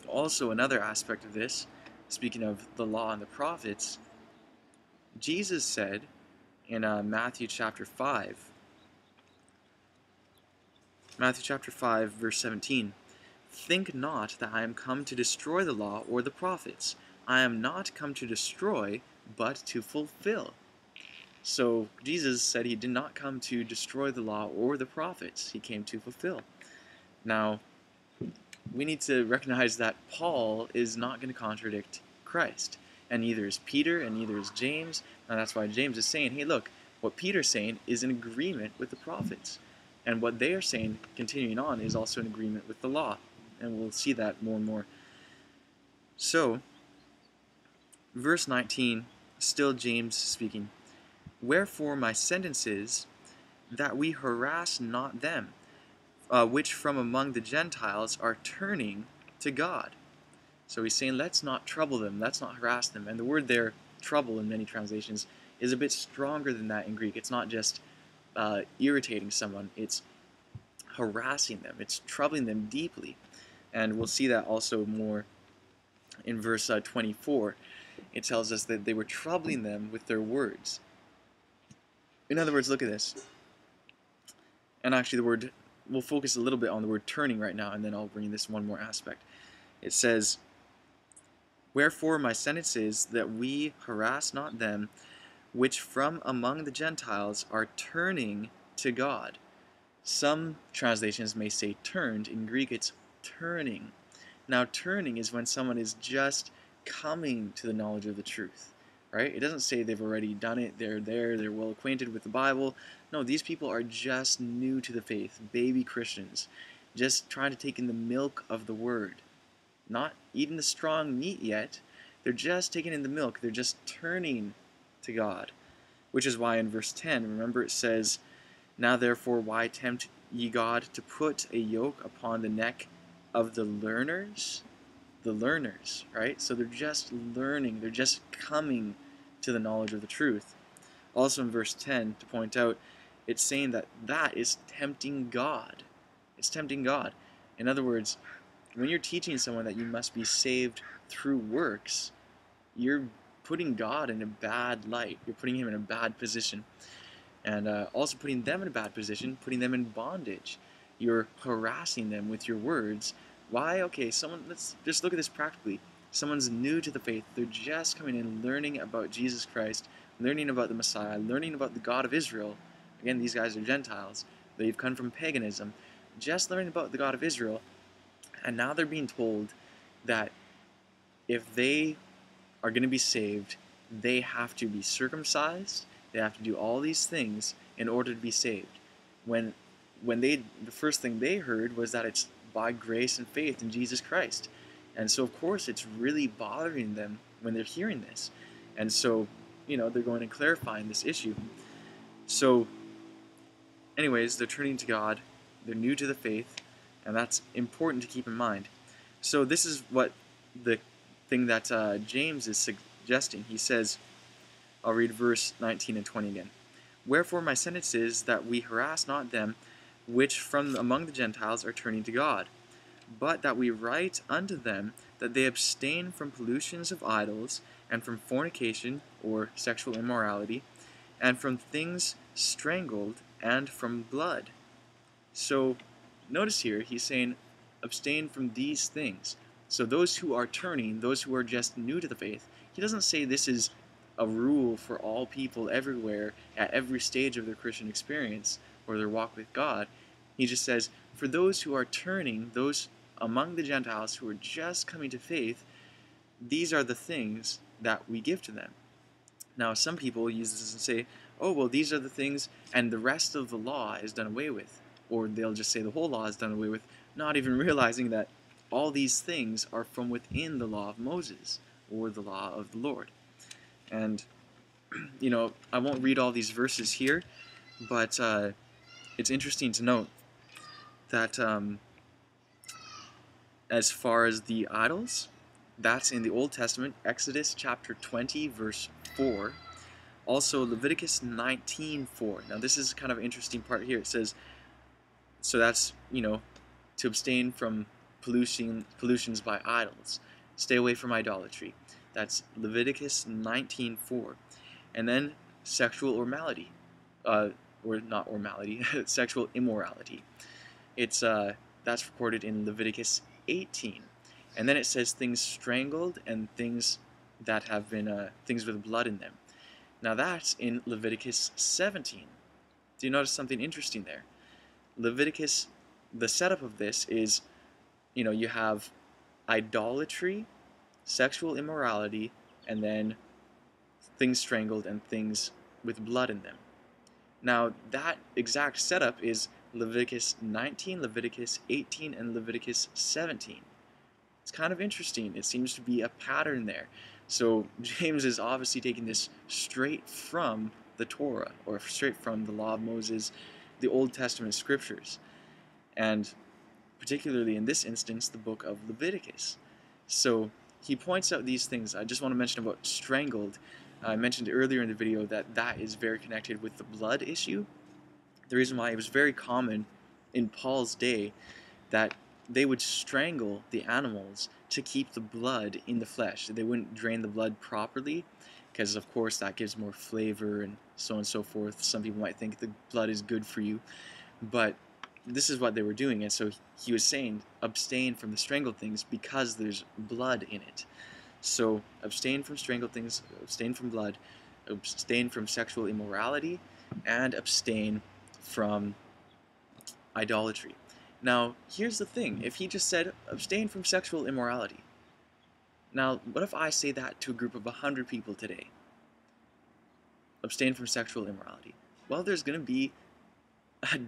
Also, another aspect of this, speaking of the law and the prophets, Jesus said in Matthew chapter 5, verse 17, "Think not that I am come to destroy the law or the prophets. I am not come to destroy, but to fulfill." So Jesus said he did not come to destroy the law or the prophets. He came to fulfill. Now, we need to recognize that Paul is not going to contradict Christ. And neither is Peter, and neither is James. And that's why James is saying, hey, look, what Peter's saying is in agreement with the prophets. And what they are saying, continuing on, is also in agreement with the law. And we'll see that more and more. So, verse 19, still James speaking. "Wherefore my sentence is, that we harass not them, which from among the Gentiles are turning to God." So he's saying, let's not trouble them, let's not harass them. And the word there, trouble, in many translations, is a bit stronger than that in Greek. It's not just irritating someone, it's harassing them, it's troubling them deeply. And we'll see that also more in verse 24. It tells us that they were troubling them with their words. In other words, look at this. And actually we'll focus a little bit on the word turning right now, and then I'll bring this one more aspect. It says, "Wherefore my sentence is, that we harass not them, which from among the Gentiles are turning to God." Some translations may say turned. In Greek it's turning. Now turning is when someone is just coming to the knowledge of the truth, right? It doesn't say they've already done it, they're there, they're well acquainted with the Bible. No, these people are just new to the faith, baby Christians, just trying to take in the milk of the Word. Not eating the strong meat yet, they're just taking in the milk, they're just turning to God. Which is why in verse 10, remember it says, "Now therefore why tempt ye God to put a yoke upon the neck of the learners?" The learners, right? So they're just learning, they're just coming to the knowledge of the truth. Also in verse 10, to point out, it's saying that that is tempting God. It's tempting God. In other words, when you're teaching someone that you must be saved through works, you're putting God in a bad light. You're putting him in a bad position. And also putting them in a bad position, putting them in bondage. You're harassing them with your words. Why? Okay, let's just look at this practically. Someone's new to the faith. They're just coming in, learning about Jesus Christ, learning about the Messiah, learning about the God of Israel. Again, these guys are Gentiles. They've come from paganism. Just learning about the God of Israel. And now they're being told that if they are going to be saved, they have to be circumcised. They have to do all these things in order to be saved. When the first thing they heard was that it's by grace and faith in Jesus Christ. And so of course it's really bothering them when they're hearing this. And so, they're going and clarifying this issue. So anyways, they're turning to God, they're new to the faith, and that's important to keep in mind. So this is what the thing that James is suggesting. He says, I'll read verse 19 and 20 again. Wherefore my sentence is that we harass not them which from among the Gentiles are turning to God, but that we write unto them that they abstain from pollutions of idols, and from fornication, or sexual immorality, and from things strangled, and from blood. So notice here, he's saying, abstain from these things. So those who are turning, those who are just new to the faith, he doesn't say this is a rule for all people everywhere at every stage of their Christian experience or their walk with God. He just says, for those who are turning, those among the Gentiles who are just coming to faith, these are the things that we give to them. Now, some people use this and say, oh, well, these are the things, and the rest of the law is done away with. Or they'll just say the whole law is done away with, not even realizing that all these things are from within the law of Moses, or the law of the Lord. And, I won't read all these verses here, but it's interesting to note that as far as the idols, that's in the Old Testament, Exodus chapter 20, verse 4. Also, Leviticus 19:4. Now, this is kind of an interesting part here. It says, so that's, to abstain from pollutions by idols. Stay away from idolatry. That's Leviticus 19:4. And then sexual immorality. Or not immorality, sexual immorality. It's that's recorded in Leviticus 18. And then it says things strangled and things that have been, things with blood in them. Now that's in Leviticus 17. Do you notice something interesting there? Leviticus, the setup of this is, you have idolatry, sexual immorality, and then things strangled and things with blood in them. Now that exact setup is Leviticus 19, Leviticus 18, and Leviticus 17. It's kind of interesting. It seems to be a pattern there. So James is obviously taking this straight from the Torah, or straight from the law of Moses, the Old Testament scriptures, and particularly in this instance, the book of Leviticus. So he points out these things. I just want to mention about strangled. I mentioned earlier in the video that that is very connected with the blood issue. The reason why it was very common in Paul's day that they would strangle the animals to keep the blood in the flesh. They wouldn't drain the blood properly because, of course, that gives more flavor and so on and so forth. Some people might think the blood is good for you, but this is what they were doing. And so he was saying, abstain from the strangled things because there's blood in it. So abstain from strangled things, abstain from blood, abstain from sexual immorality, and abstain from idolatry. Now, here's the thing. If he just said, abstain from sexual immorality. Now, what if I say that to a group of 100 people today? Abstain from sexual immorality. Well, there's going to be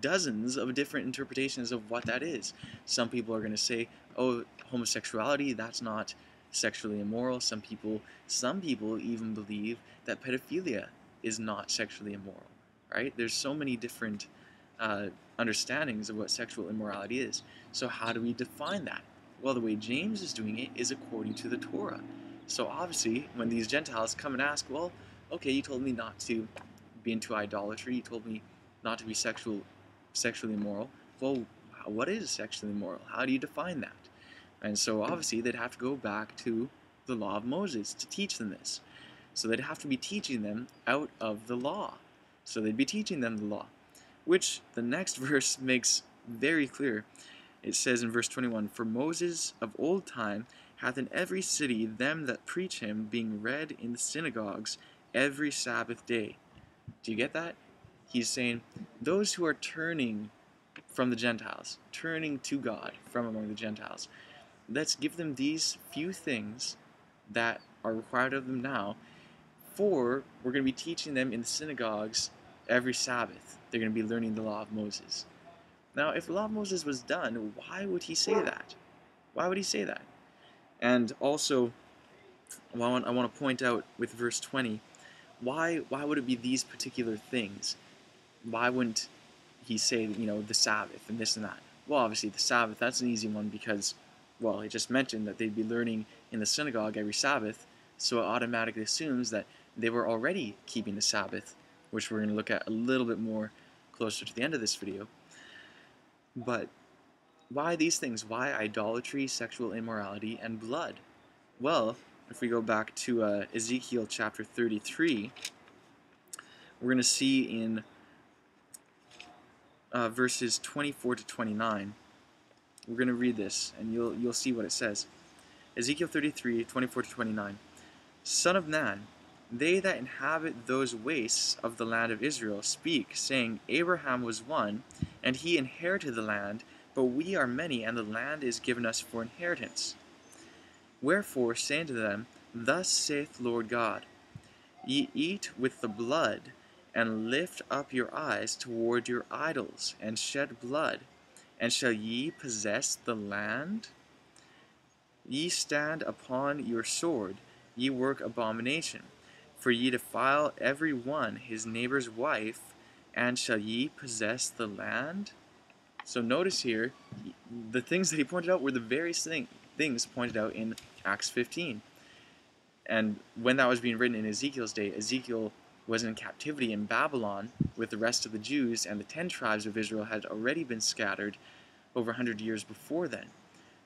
dozens of different interpretations of what that is. Some people are going to say, oh, homosexuality, that's not sexually immoral. Some people even believe that pedophilia is not sexually immoral, right? There's so many different understandings of what sexual immorality is. So how do we define that? Well, the way James is doing it is according to the Torah. So obviously, when these Gentiles come and ask, well, okay, you told me not to be into idolatry, you told me not to be sexually immoral. Well, what is sexually immoral? How do you define that? And so obviously, they'd have to go back to the law of Moses to teach them this. So they'd have to be teaching them out of the law. So they'd be teaching them the law, which the next verse makes very clear. It says in verse 21, for Moses of old time hath in every city them that preach him, being read in the synagogues every Sabbath day. Do you get that? He's saying those who are turning from the Gentiles, turning to God from among the Gentiles, let's give them these few things that are required of them now, for we're going to be teaching them in the synagogues every Sabbath. They're going to be learning the law of Moses. Now, if the law of Moses was done, why would he say that? Why would he say that? And also, I want to point out with verse 20, why would it be these particular things? Why wouldn't he say, the Sabbath and this and that? Well, obviously the Sabbath, that's an easy one because, well, he just mentioned that they'd be learning in the synagogue every Sabbath, so it automatically assumes that they were already keeping the Sabbath, which we're going to look at a little bit more closer to the end of this video. But why these things? Why idolatry, sexual immorality, and blood? Well, if we go back to Ezekiel chapter 33, we're going to see in verses 24 to 29. We're going to read this, and you'll see what it says. Ezekiel 33, 24 to 29. Son of man, they that inhabit those wastes of the land of Israel speak, saying, Abraham was one, and he inherited the land, but we are many, and the land is given us for inheritance. Wherefore say unto them, Thus saith Lord God, Ye eat with the blood, and lift up your eyes toward your idols, and shed blood, and shall ye possess the land? Ye stand upon your sword, ye work abomination, for ye defile every one his neighbor's wife, and shall ye possess the land? So notice here, the things that he pointed out were the various things pointed out in Acts 15. And when that was being written in Ezekiel's day, Ezekiel was in captivity in Babylon with the rest of the Jews, and the 10 tribes of Israel had already been scattered over 100 years before then.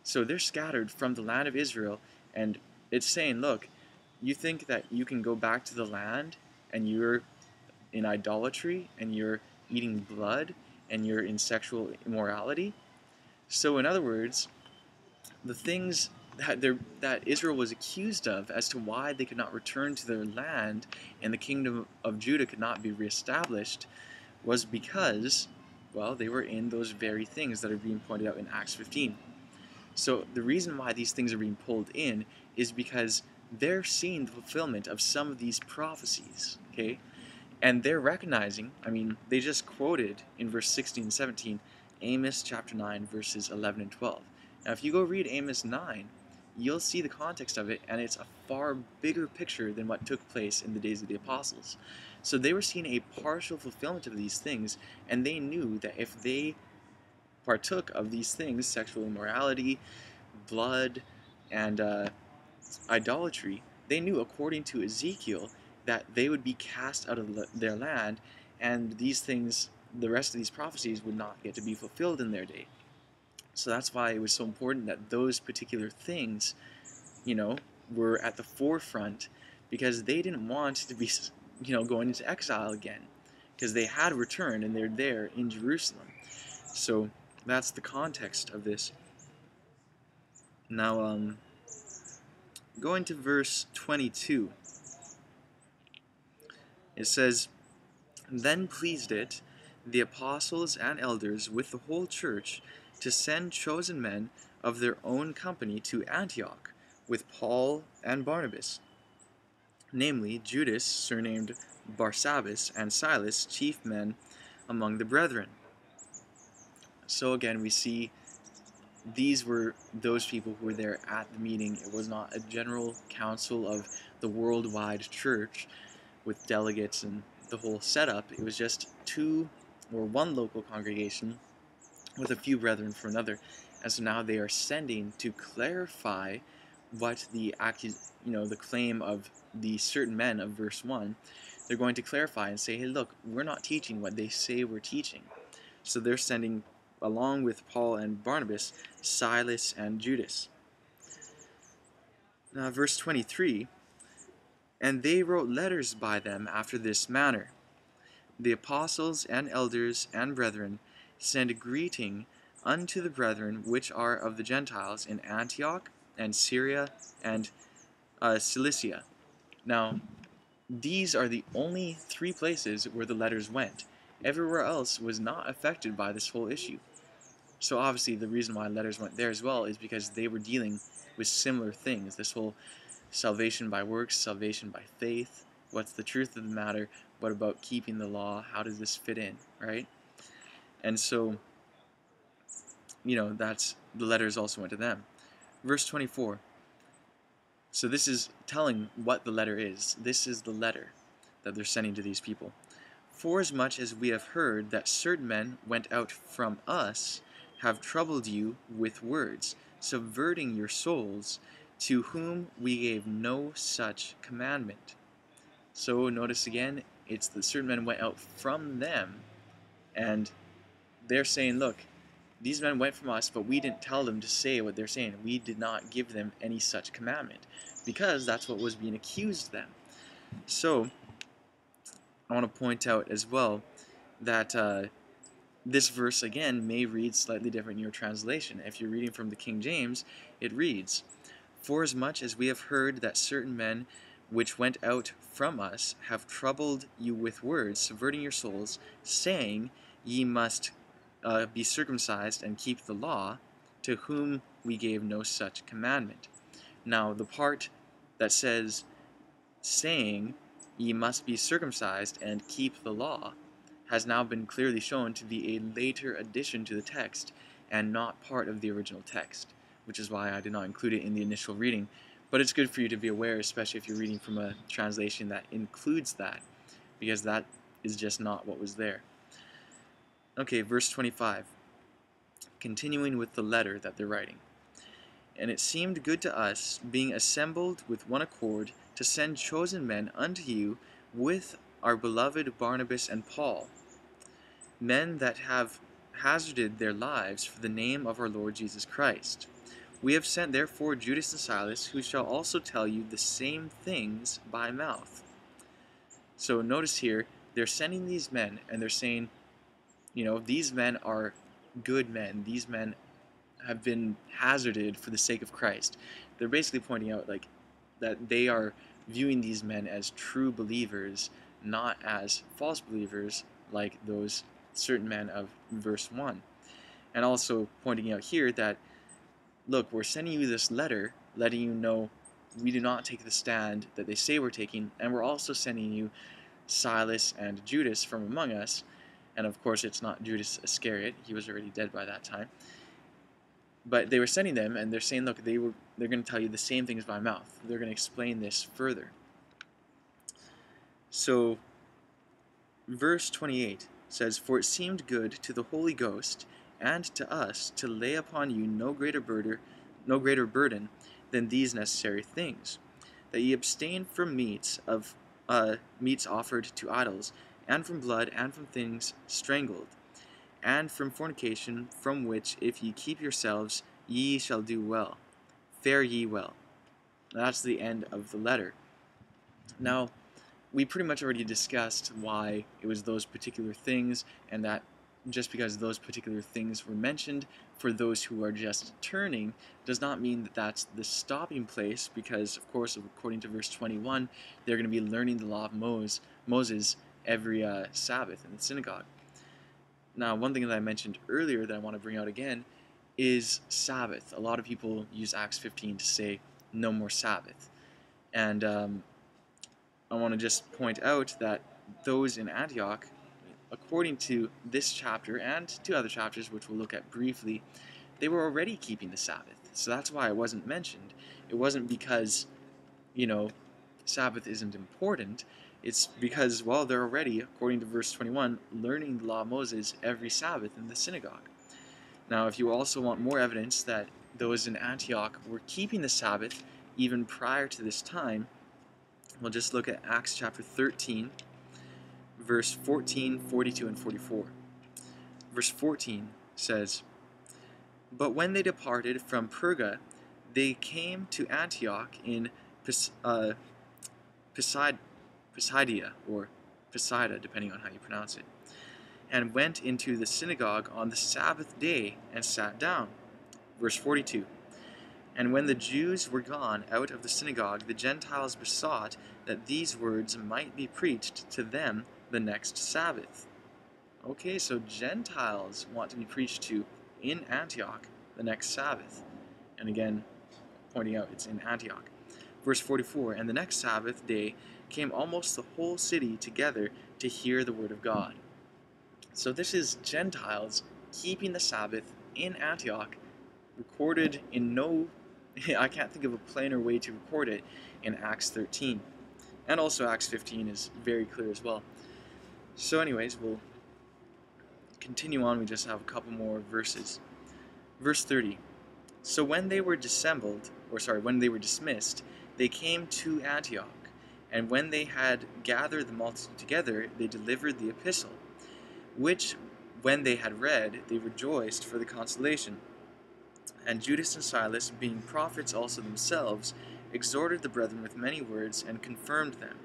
So they're scattered from the land of Israel, and it's saying, look, you think that you can go back to the land, and you're in idolatry, and you're eating blood, and you're in sexual immorality? So in other words, the things that Israel was accused of as to why they could not return to their land and the kingdom of Judah could not be reestablished was because, well, they were in those very things that are being pointed out in Acts 15. So the reason why these things are being pulled in is because they're seeing the fulfillment of some of these prophecies, okay? And they're recognizing, they just quoted in verse 16 and 17, Amos chapter 9, verses 11 and 12. Now, if you go read Amos 9, you'll see the context of it, and it's a far bigger picture than what took place in the days of the apostles. So they were seeing a partial fulfillment of these things, and they knew that if they partook of these things, sexual immorality, blood, and idolatry, they knew, according to Ezekiel, that they would be cast out of their land, and these things, the rest of these prophecies, would not get to be fulfilled in their day. So that's why it was so important that those particular things, were at the forefront, because they didn't want to be, going into exile again, because they had returned and they're there in Jerusalem. So that's the context of this. Now, going to verse 22, it says, Then pleased it the apostles and elders with the whole church to send chosen men of their own company to Antioch with Paul and Barnabas, namely Judas, surnamed Barsabbas, and Silas, chief men among the brethren. So again, we see these were those people who were there at the meeting. It was not a general council of the worldwide church with delegates and the whole setup. It was just one local congregation with a few brethren from another. And so now they are sending to clarify what the claim of the certain men of verse 1. They're going to clarify and say, hey, look, we're not teaching what they say we're teaching. So they're sending, along with Paul and Barnabas, Silas and Judas. Now, verse 23, And they wrote letters by them after this manner. The apostles and elders and brethren send greeting unto the brethren which are of the Gentiles in Antioch and Syria and Cilicia. Now, these are the only 3 places where the letters went. Everywhere else was not affected by this whole issue. So obviously the reason why letters went there as well is because they were dealing with similar things. This whole salvation by works, salvation by faith. What's the truth of the matter? What about keeping the law? How does this fit in, right? And so that's the letters also went to them. Verse 24. So this is telling what the letter is. This is the letter that they're sending to these people. Forasmuch as we have heard that certain men went out from us, have troubled you with words, subverting your souls, to whom we gave no such commandment. So notice again, it's that certain men went out from them, and they're saying, look, these men went from us, but we didn't tell them to say what they're saying. We did not give them any such commandment, because that's what was being accused them. So I want to point out as well that this verse again may read slightly different in your translation. If you're reading from the King James, it reads, "Forasmuch as we have heard that certain men which went out from us have troubled you with words, subverting your souls, saying, Ye must be circumcised and keep the law, to whom we gave no such commandment." Now, the part that says, saying, "Ye must be circumcised and keep the law," has now been clearly shown to be a later addition to the text and not part of the original text, which is why I did not include it in the initial reading. But it's good for you to be aware, especially if you're reading from a translation that includes that, because that is just not what was there. Okay, verse 25. Continuing with the letter that they're writing. "And it seemed good to us, being assembled with one accord, to send chosen men unto you with our beloved Barnabas and Paul, men that have hazarded their lives for the name of our Lord Jesus Christ. We have sent therefore Judas and Silas, who shall also tell you the same things by mouth." So notice here, they're sending these men, and they're saying, these men are good men. These men have been hazarded for the sake of Christ. They're basically pointing out that they are viewing these men as true believers, not as false believers like those certain men of verse 1. And also pointing out here that, look, we're sending you this letter letting you know we do not take the stand that they say we're taking, and we're also sending you Silas and Judas from among us. And of course it's not Judas Iscariot, he was already dead by that time. But they were sending them, and they're saying, look, they're going to tell you the same things by mouth. They're going to explain this further. So verse 28 says, "For it seemed good to the Holy Ghost and to us to lay upon you no greater burden than these necessary things, that ye abstain from meats offered to idols, and from blood, and from things strangled, and from fornication, from which if ye keep yourselves, ye shall do well. Fare ye well." That's the end of the letter. Now, we pretty much already discussed why it was those particular things, and that just because those particular things were mentioned for those who are just turning does not mean that that's the stopping place, because of course, according to verse 21, they're going to be learning the law of Moses every Sabbath in the synagogue. Now, one thing that I mentioned earlier that I want to bring out again is Sabbath. A lot of people use Acts 15 to say no more Sabbath, and I want to just point out that those in Antioch, according to this chapter and to other chapters which we'll look at briefly, they were already keeping the Sabbath. So that's why it wasn't mentioned. It wasn't because, Sabbath isn't important. It's because, well, they're already, according to verse 21, learning the law of Moses every Sabbath in the synagogue. Now, if you also want more evidence that those in Antioch were keeping the Sabbath even prior to this time, we'll just look at Acts chapter 13, verse 14, 42, and 44. Verse 14 says, "But when they departed from Perga, they came to Antioch in Pisidia, or Pisidia, depending on how you pronounce it, and went into the synagogue on the Sabbath day and sat down." Verse 42, "And when the Jews were gone out of the synagogue, the Gentiles besought that these words might be preached to them the next Sabbath." Okay, so Gentiles want to be preached to in Antioch the next Sabbath. And again, pointing out it's in Antioch. Verse 44, "And the next Sabbath day came almost the whole city together to hear the word of God." So this is Gentiles keeping the Sabbath in Antioch, recorded in no, I can't think of a plainer way to record it in Acts 13. And also Acts 15 is very clear as well. So anyways, we'll continue on. We just have a couple more verses. Verse 30. So when they were when they were dismissed, they came to Antioch, and when they had gathered the multitude together, they delivered the epistle, which when they had read, they rejoiced for the consolation. And Judas and Silas, being prophets also themselves, exhorted the brethren with many words, and confirmed them.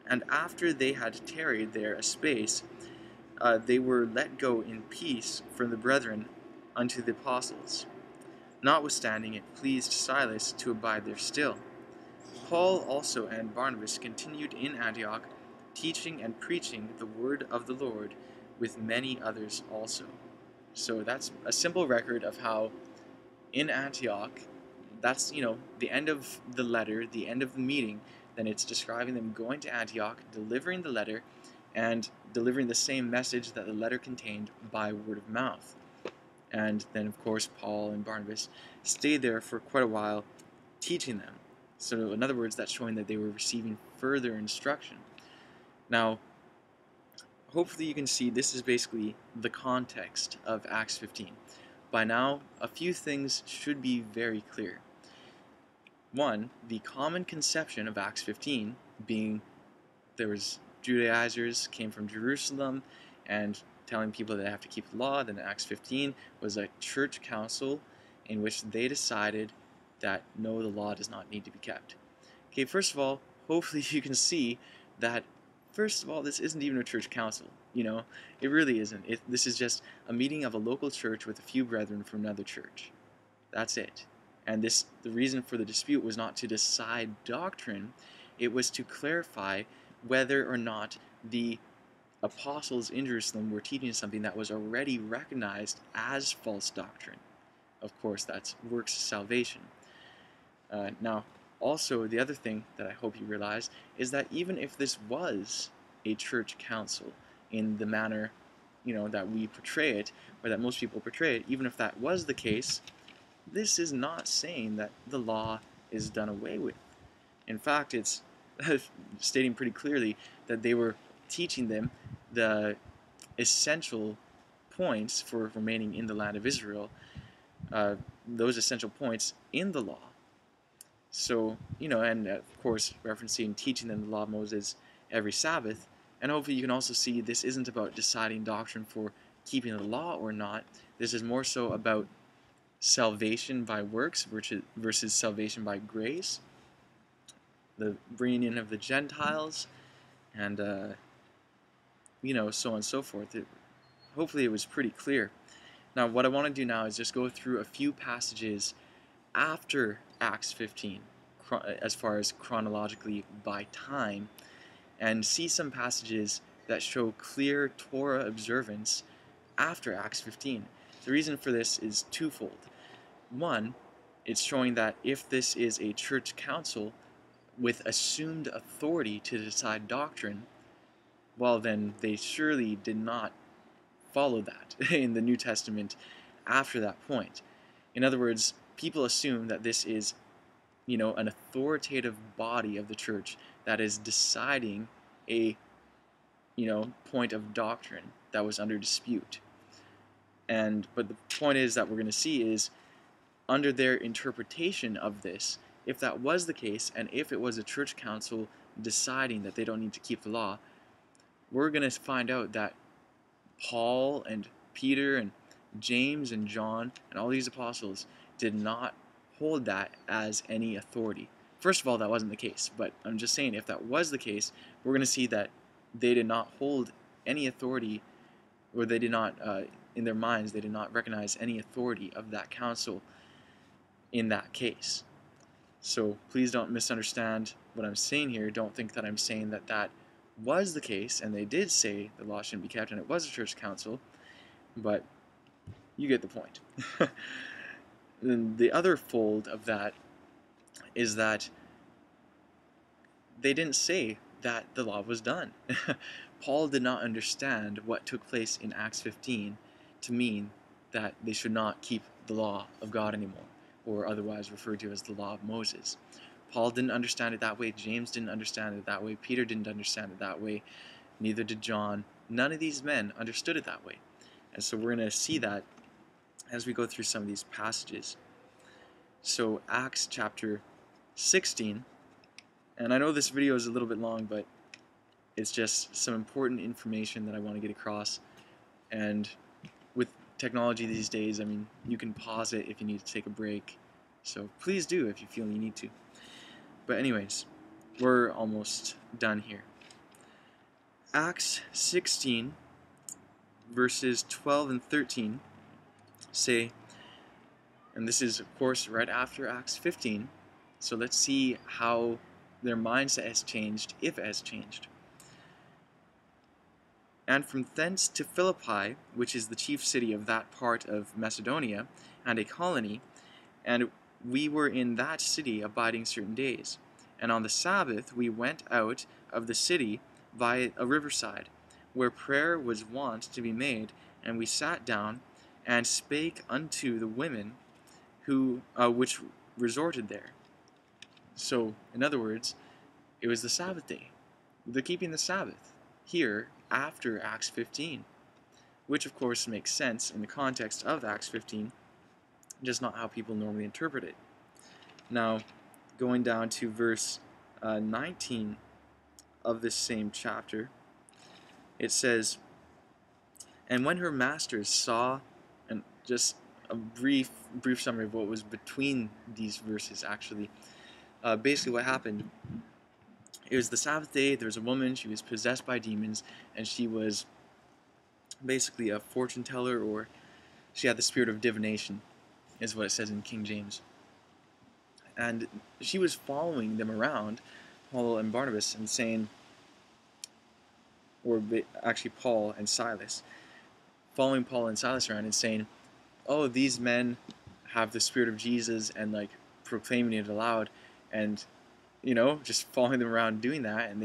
And after they had tarried there a space, they were let go in peace from the brethren unto the apostles. Notwithstanding, it pleased Silas to abide there still. Paul also and Barnabas continued in Antioch, teaching and preaching the word of the Lord with many others also. So that's a simple record of how in Antioch, that's, the end of the letter, the end of the meeting. Then it's describing them going to Antioch, delivering the letter, and delivering the same message that the letter contained by word of mouth. And then, of course, Paul and Barnabas stayed there for quite a while, teaching them. So, in other words, that's showing that they were receiving further instruction. Now, hopefully you can see this is basically the context of Acts 15. By now, a few things should be very clear. One, the common conception of Acts 15 being there was Judaizers came from Jerusalem and telling people that they have to keep the law. Then Acts 15 was a church council in which they decided that no, the law does not need to be kept. Okay, first of all, hopefully you can see that, first of all, this isn't even a church council. It really isn't. This is just a meeting of a local church with a few brethren from another church. That's it. And the reason for the dispute was not to decide doctrine, it was to clarify whether or not the apostles in Jerusalem were teaching something that was already recognized as false doctrine. Of course, that's works of salvation. Now, also, the other thing that I hope you realize is that even if this was a church council in the manner, that we portray it, or that most people portray it, even if that was the case, this is not saying that the law is done away with. In fact, it's stating pretty clearly that they were teaching them the essential points for remaining in the land of Israel, those essential points in the law. So, and of course referencing teaching them the law of Moses every Sabbath. And hopefully you can also see this isn't about deciding doctrine for keeping the law or not. This is more so about salvation by works versus salvation by grace, the bringing in of the Gentiles, and so on and so forth. Hopefully it was pretty clear. Now what I want to do now is just go through a few passages after Acts 15, as far as chronologically by time, and see some passages that show clear Torah observance after Acts 15. The reason for this is twofold. One, it's showing that if this is a church council with assumed authority to decide doctrine, well then they surely did not follow that in the New Testament after that point. In other words, people assume that this is, an authoritative body of the church that is deciding a, point of doctrine that was under dispute. But the point is that we're going to see is, under their interpretation of this, if that was the case, and if it was a church council deciding that they don't need to keep the law, we're going to find out that Paul and Peter and James and John and all these apostles did not hold that as any authority. First of all, that wasn't the case, but I'm just saying if that was the case, we're going to see that they did not hold any authority, or they did not, in their minds, they did not recognize any authority of that council in that case. So please don't misunderstand what I'm saying here. Don't think that I'm saying that that was the case, and they did say the law shouldn't be kept, and it was a church council, but you get the point. Then the other fold of that is that they didn't say that the law was done. Paul did not understand what took place in Acts 15 to mean that they should not keep the law of God anymore, or otherwise referred to as the law of Moses. Paul didn't understand it that way. James didn't understand it that way. Peter didn't understand it that way. Neither did John. None of these men understood it that way. And so we're going to see that as we go through some of these passages. So Acts chapter 16, and I know this video is a little bit long, but it's just some important information that I want to get across. And with technology these days, I mean, you can pause it if you need to take a break. So please do if you feel you need to. But anyways, we're almost done here. Acts 16, verses 12 and 13 say, and this is, of course, right after Acts 15, so let's see how their mindset has changed, if it has changed. And from thence to Philippi, which is the chief city of that part of Macedonia, and a colony, and we were in that city abiding certain days. And on the Sabbath we went out of the city by a riverside, where prayer was wont to be made, and we sat down, and spake unto the women who which resorted there. So, in other words, it was the Sabbath day. They're keeping the Sabbath here after Acts 15, which of course makes sense in the context of Acts 15, just not how people normally interpret it. Now, going down to verse 19 of this same chapter, it says, and when her masters saw, and just a brief summary of what was between these verses actually, basically what happened, it was the Sabbath day, there was a woman, she was possessed by demons, and she was basically a fortune teller, or she had the spirit of divination, is what it says in King James. And she was following them around, Paul and Barnabas, and saying, or actually Paul and Silas, following Paul and Silas around and saying, oh, these men have the spirit of Jesus, and like proclaiming it aloud, and you know, just following them around doing that, and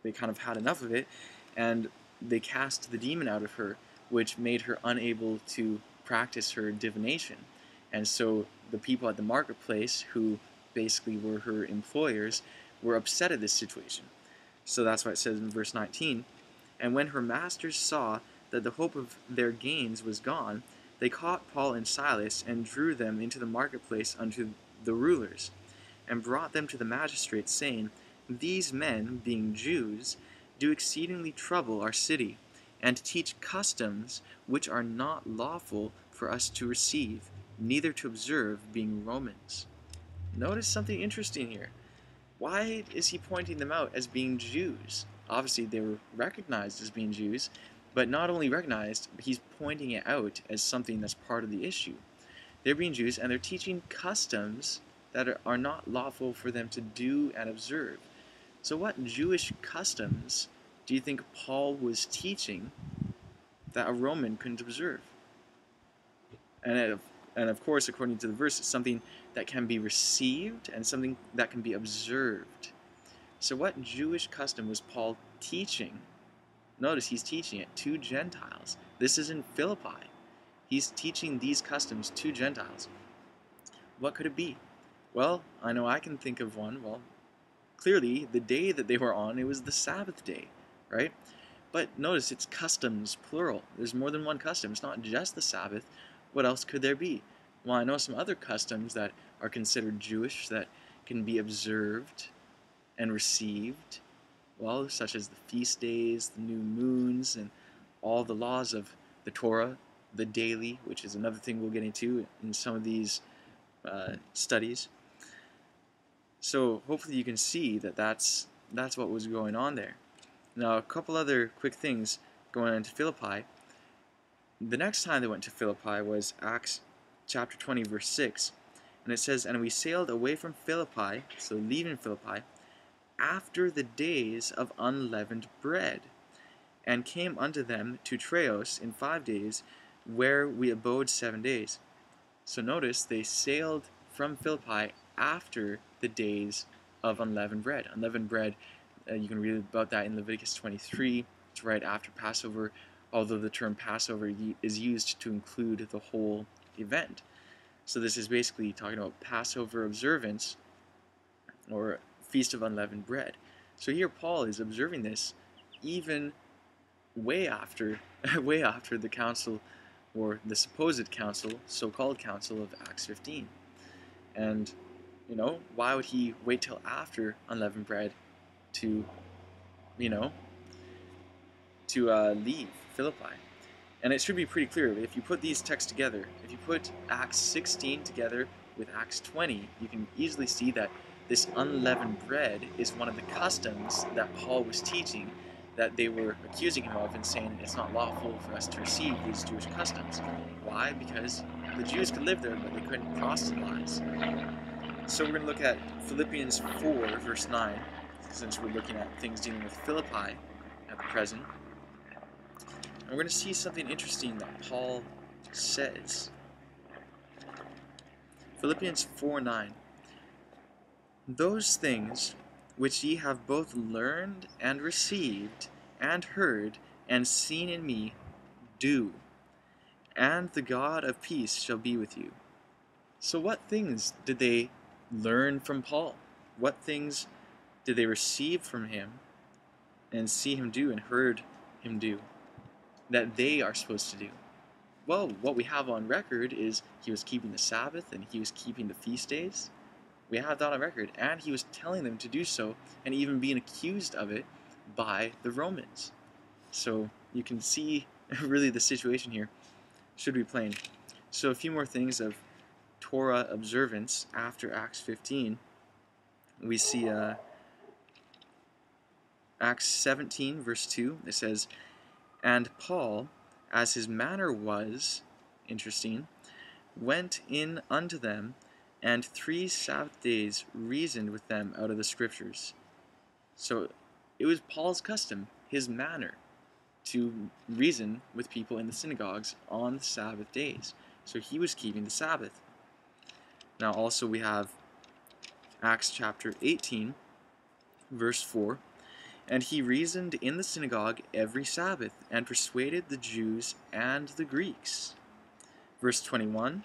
they kind of had enough of it, and they cast the demon out of her, which made her unable to practice her divination. And so the people at the marketplace, who basically were her employers, were upset at this situation. So that's why it says in verse 19, and when her masters saw that the hope of their gains was gone, they caught Paul and Silas, and drew them into the marketplace unto the rulers, and brought them to the magistrates, saying, these men, being Jews, do exceedingly trouble our city, and teach customs which are not lawful for us to receive, neither to observe, being Romans. Notice something interesting here. Why is he pointing them out as being Jews? Obviously, they were recognized as being Jews, but not only recognized, but he's pointing it out as something that's part of the issue. They're being Jews, and they're teaching customs that are not lawful for them to do and observe. So what Jewish customs do you think Paul was teaching that a Roman couldn't observe? And of course, according to the verse, it's something that can be received and something that can be observed. So what Jewish custom was Paul teaching? Notice he's teaching it to Gentiles. This is in Philippi. He's teaching these customs to Gentiles. What could it be? Well, I know I can think of one. Well, clearly, the day that they were on, it was the Sabbath day, right? But notice it's customs, plural. There's more than one custom. It's not just the Sabbath. What else could there be? Well, I know some other customs that are considered Jewish that can be observed and received, well, such as the feast days, the new moons, and all the laws of the Torah, the daily, which is another thing we'll get into in some of these studies. So hopefully you can see that that's what was going on there. Now, a couple other quick things going on to Philippi. The next time they went to Philippi was Acts chapter 20, verse 6. And it says, and we sailed away from Philippi, so leaving Philippi, after the days of unleavened bread, and came unto them to Troas in 5 days, where we abode 7 days. So notice they sailed from Philippi after the days of unleavened bread. Unleavened bread, you can read about that in Leviticus 23. It's right after Passover, although the term Passover is used to include the whole event. So this is basically talking about Passover observance, or Feast of Unleavened Bread. So here Paul is observing this even way after the council, or the supposed council, so-called council of Acts 15. And, why would he wait till after unleavened bread to, leave Philippi? And it should be pretty clear, if you put these texts together, if you put Acts 16 together with Acts 20, you can easily see that this unleavened bread is one of the customs that Paul was teaching, that they were accusing him of and saying it's not lawful for us to receive these Jewish customs. Why? Because the Jews could live there, but they couldn't proselytize. So we're going to look at Philippians 4, verse 9, since we're looking at things dealing with Philippi at the present. And we're going to see something interesting that Paul says. Philippians 4:9. Those things which ye have both learned and received and heard and seen in me, do, and the God of peace shall be with you. So what things did they learn from Paul? What things did they receive from him and see him do and heard him do that they are supposed to do? Well, what we have on record is he was keeping the Sabbath and he was keeping the feast days. We have that on record, and he was telling them to do so and even being accused of it by the Romans. So you can see really the situation here should be plain. So a few more things of Torah observance after Acts 15. We see Acts 17 verse 2. It says, and Paul, as his manner was, interesting, went in unto them, and 3 Sabbath days reasoned with them out of the Scriptures. So it was Paul's custom, his manner, to reason with people in the synagogues on the Sabbath days. So he was keeping the Sabbath. Now also we have Acts chapter 18, verse 4. And he reasoned in the synagogue every Sabbath, and persuaded the Jews and the Greeks. Verse 21.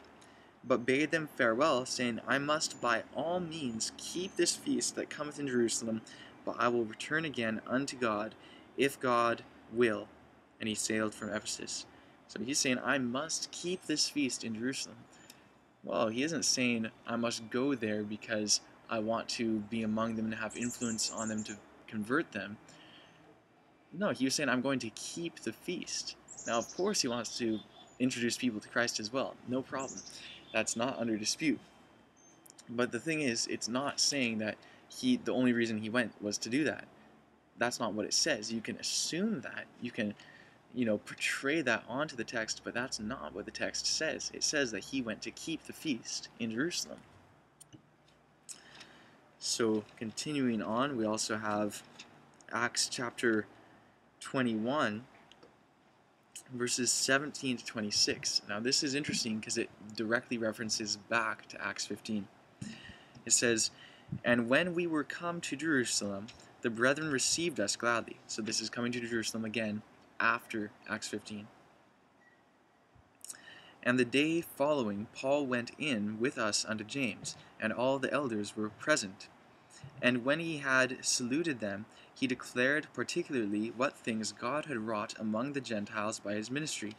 But bade them farewell, saying, I must by all means keep this feast that cometh in Jerusalem, but I will return again unto God, if God will. And he sailed from Ephesus. So he's saying, I must keep this feast in Jerusalem. Well, he isn't saying, I must go there because I want to be among them and have influence on them to convert them. No, he was saying, I'm going to keep the feast. Now, of course, he wants to introduce people to Christ as well. No problem. That's not under dispute. But the thing is, it's not saying that the only reason he went was to do that. That's not what it says. You can assume that. You can, portray that onto the text, but that's not what the text says. It says that he went to keep the feast in Jerusalem. So, continuing on, we also have Acts chapter 21, verses 17 to 26. Now this is interesting because it directly references back to Acts 15. It says, and when we were come to Jerusalem, the brethren received us gladly. So this is coming to Jerusalem again after Acts 15. And the day following, Paul went in with us unto James, and all the elders were present. And when he had saluted them, he declared particularly what things God had wrought among the Gentiles by his ministry.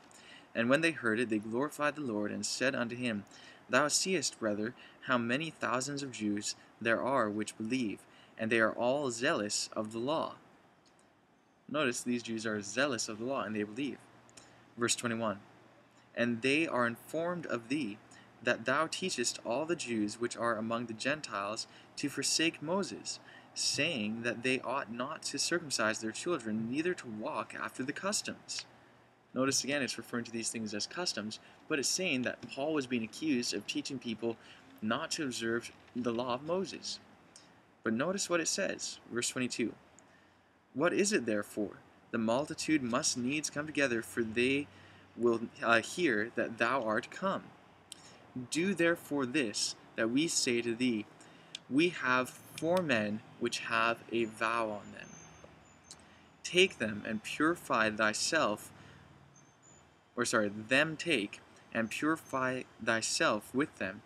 And when they heard it, they glorified the Lord, and said unto him, Thou seest, brother, how many thousands of Jews there are which believe, and they are all zealous of the law. Notice these Jews are zealous of the law, and they believe. Verse 21. And they are informed of thee, that thou teachest all the Jews which are among the Gentiles to forsake Moses, saying that they ought not to circumcise their children, neither to walk after the customs. Notice again, it's referring to these things as customs, but it's saying that Paul was being accused of teaching people not to observe the law of Moses. But notice what it says, verse 22. What is it therefore? The multitude must needs come together, for they will hear that thou art come. Do therefore this, that we say to thee, we have 4 men which have a vow on them. Take them and purify thyself them take, and purify thyself with them,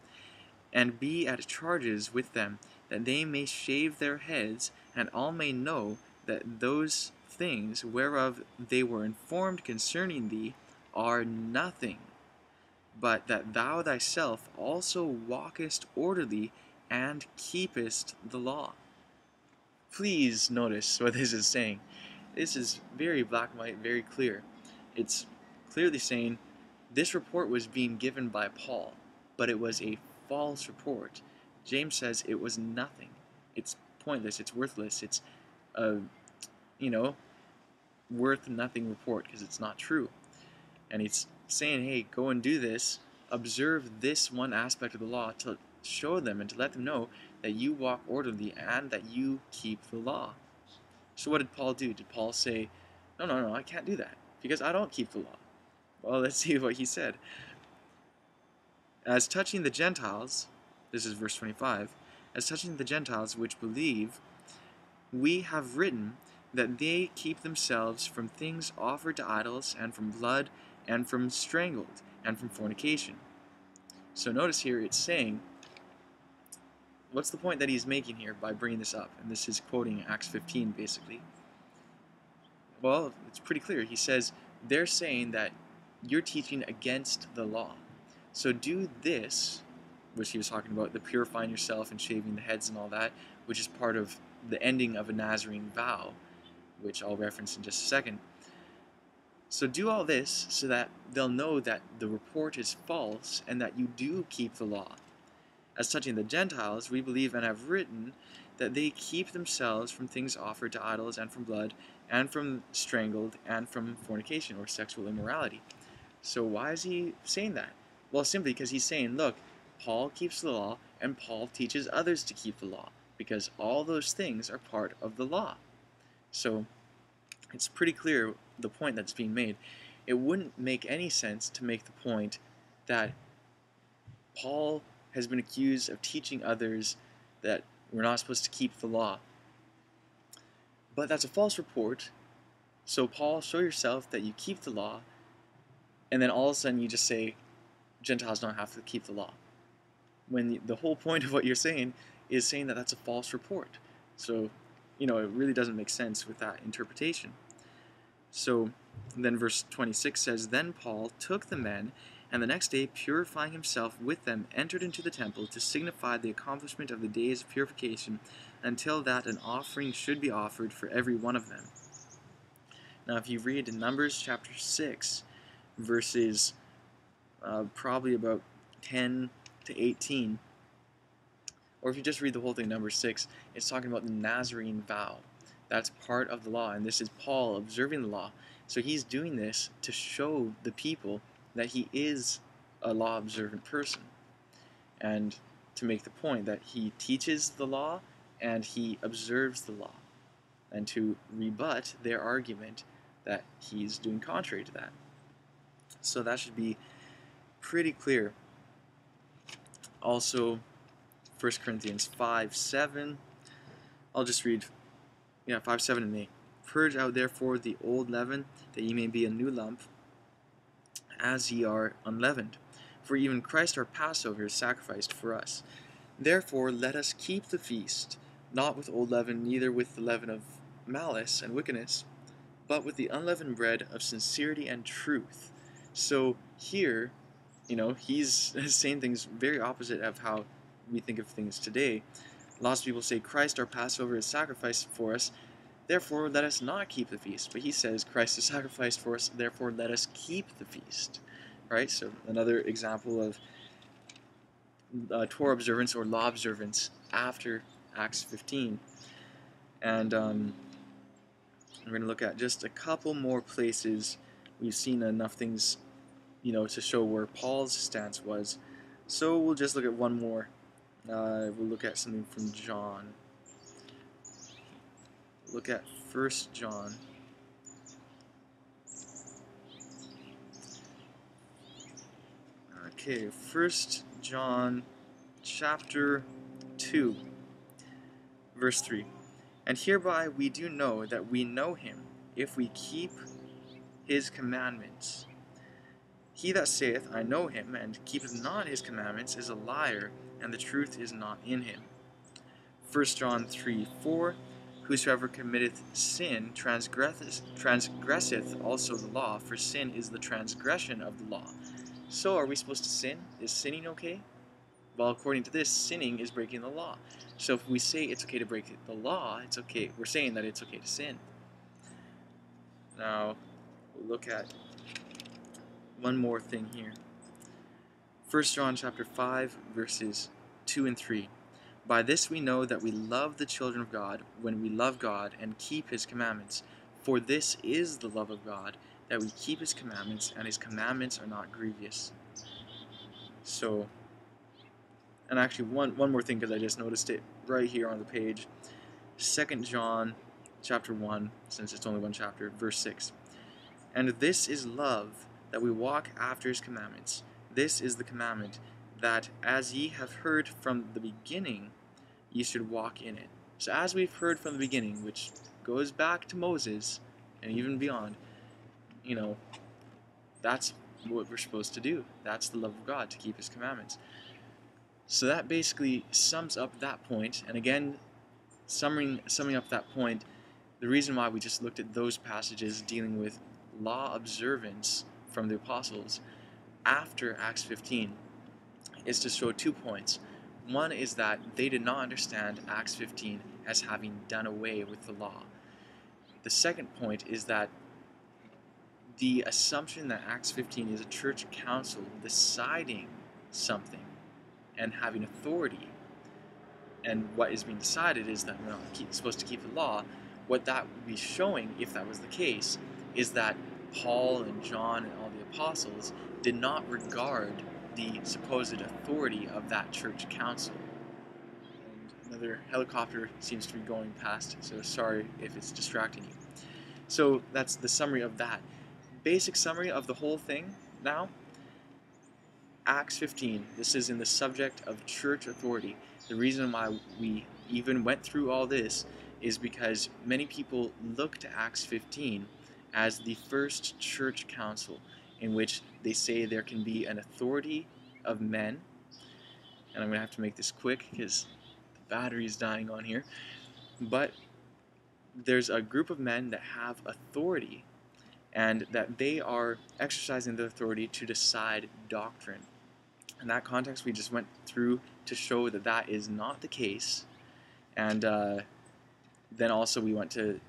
and be at charges with them, that they may shave their heads, and all may know that those things whereof they were informed concerning thee are nothing, but that thou thyself also walkest orderly, and keepest the law. Please notice what this is saying. This is very black and white, very clear. It's clearly saying this report was being given by Paul, but it was a false report. James says it was nothing. It's pointless. It's worthless. It's a, worth nothing report because it's not true. And he's saying, hey, go and do this. Observe this one aspect of the law to show them and to let them know that you walk orderly and that you keep the law. So what did Paul do? Did Paul say, no, I can't do that because I don't keep the law? Well, let's see what he said. As touching the Gentiles, this is verse 25, as touching the Gentiles which believe, we have written that they keep themselves from things offered to idols, and from blood, and from strangled, and from fornication. So notice here it's saying, what's the point that he's making here by bringing this up? And this is quoting Acts 15, basically. Well, it's pretty clear. He says, they're saying that you're teaching against the law. So do this, which he was talking about, the purifying yourself and shaving the heads and all that, which is part of the ending of a Nazarene vow, which I'll reference in just a second. So do all this so that they'll know that the report is false and that you do keep the law. As touching the Gentiles, we believe and have written that they keep themselves from things offered to idols, and from blood, and from strangled, and from fornication or sexual immorality. So why is he saying that? Well, simply because he's saying, look, Paul keeps the law, and Paul teaches others to keep the law, because all those things are part of the law. So it's pretty clear the point that's being made. It wouldn't make any sense to make the point that Paul has been accused of teaching others that we're not supposed to keep the law. But that's a false report. So Paul, show yourself that you keep the law, and then all of a sudden you just say Gentiles don't have to keep the law. When the whole point of what you're saying is saying that that's a false report. So, it really doesn't make sense with that interpretation. So then verse 26 says, Then Paul took the men, and the next day, purifying himself with them, entered into the temple to signify the accomplishment of the days of purification, until that an offering should be offered for every one of them. Now if you read in Numbers chapter 6, verses probably about 10 to 18, or if you just read the whole thing, Numbers 6, it's talking about the Nazarene vow. That's part of the law, and this is Paul observing the law. So he's doing this to show the people that he is a law-observant person, and to make the point that he teaches the law and he observes the law, and to rebut their argument that he's doing contrary to that. So that should be pretty clear. Also, 1 Corinthians 5:7, I'll just read 5:7 and 8. Purge out therefore the old leaven, that ye may be a new lump, as ye are unleavened. For even Christ our Passover is sacrificed for us. Therefore let us keep the feast, not with old leaven, neither with the leaven of malice and wickedness, but with the unleavened bread of sincerity and truth. So here, he's saying things very opposite of how we think of things today. Lots of people say Christ our Passover is sacrificed for us, therefore let us not keep the feast. But he says Christ is sacrificed for us, therefore let us keep the feast. Right? So another example of Torah observance or law observance after Acts 15. And we're going to look at just a couple more places. We've seen enough things, to show where Paul's stance was. So we'll just look at one more. We'll look at something from John. Look at 1 John. Okay, 1 John chapter 2, verse 3. And hereby we do know that we know him, if we keep his commandments. He that saith, I know him, and keepeth not his commandments, is a liar, and the truth is not in him. 1 John 3:4, Whosoever committeth sin transgresseth also the law, for sin is the transgression of the law. So are we supposed to sin? Is sinning okay? Well, according to this, sinning is breaking the law. So if we say it's okay to break the law, it's okay. We're saying that it's okay to sin. Now, we'll look at one more thing here. 1 John chapter 5, verses 2 and 3. By this we know that we love the children of God, when we love God and keep his commandments. For this is the love of God, that we keep his commandments, and his commandments are not grievous. So, and actually one more thing, because I just noticed it right here on the page. 2 John chapter 1, since it's only one chapter, verse 6. And this is love, that we walk after his commandments. This is the commandment, that as ye have heard from the beginning, ye should walk in it. So as we've heard from the beginning, which goes back to Moses and even beyond, that's what we're supposed to do. That's the love of God, to keep his commandments. So that basically sums up that point. And again, summing up that point, the reason why we just looked at those passages dealing with law observance from the apostles after Acts 15 is to show 2 points. One is that they did not understand Acts 15 as having done away with the law. The second point is that the assumption that Acts 15 is a church council deciding something and having authority, and what is being decided is that we're not supposed to keep the law. What that would be showing, if that was the case, is that Paul and John and all the apostles did not regard the supposed authority of that church council. And another helicopter seems to be going past, so sorry if it's distracting you. So that's the summary of that. Basic summary of the whole thing now. Acts 15, this is in the subject of church authority. The reason why we even went through all this is because many people look to Acts 15 as the first church council, in which they say there can be an authority of men. And I'm going to have to make this quick because the battery is dying on here. But there's a group of men that have authority, and that they are exercising their authority to decide doctrine. In that context, we just went through to show that that is not the case, and then also we wanted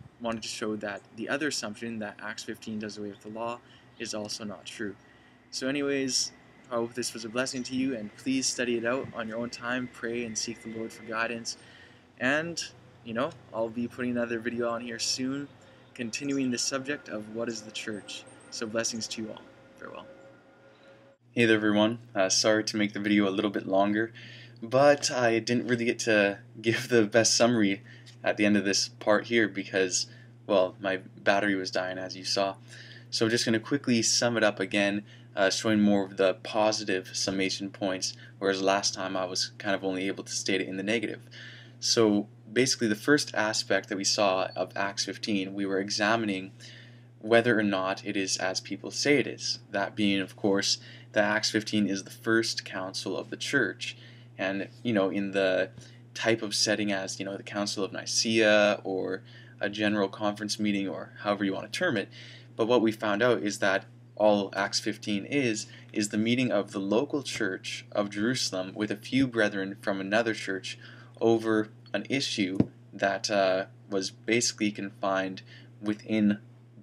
to show that the other assumption, that Acts 15 does away with the law, is also not true. So anyways, I hope this was a blessing to you, and please study it out on your own time, pray and seek the Lord for guidance, and I'll be putting another video on here soon, continuing the subject of what is the church. So blessings to you all. Farewell. Hey there everyone, sorry to make the video a little bit longer, but I didn't really get to give the best summary at the end of this part here because, well, my battery was dying, as you saw. So I'm just going to quickly sum it up again, showing more of the positive summation points, whereas last time I was kind of only able to state it in the negative. So basically the first aspect that we saw of Acts 15, we were examining whether or not it is as people say it is. That being, of course, that Acts 15 is the first council of the church. And, in the type of setting as, the Council of Nicaea or a general conference meeting or however you want to term it. But what we found out is that all Acts 15 is the meeting of the local church of Jerusalem with a few brethren from another church over an issue that was basically confined within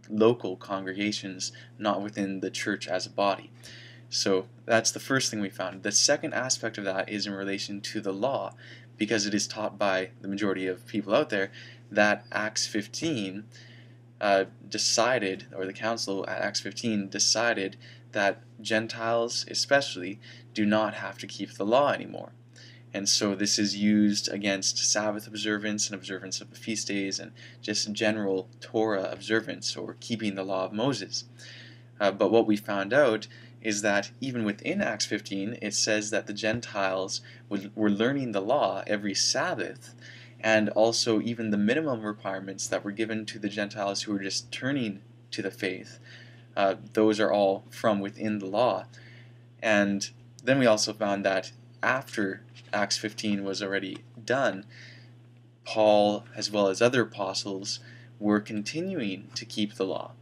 local congregations, not within the church as a body. So that's the first thing we found. The second aspect of that is in relation to the law, because it is taught by the majority of people out there that Acts 15 decided, or the council at Acts 15 decided, that Gentiles especially do not have to keep the law anymore. And so this is used against Sabbath observance and observance of the feast days and just general Torah observance or keeping the law of Moses. But what we found out is that even within Acts 15, it says that the Gentiles were learning the law every Sabbath, and also even the minimum requirements that were given to the Gentiles who were just turning to the faith those are all from within the law. And then we also found that after Acts 15 was already done, Paul, as well as other apostles, were continuing to keep the law.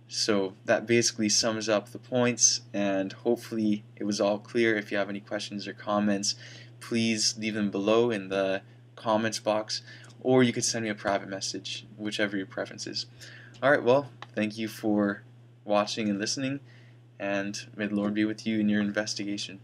So that basically sums up the points, and hopefully it was all clear. If you have any questions or comments, please leave them below in the comments box, or you could send me a private message, whichever your preference is. Alright, well, thank you for watching and listening, and may the Lord be with you in your investigation.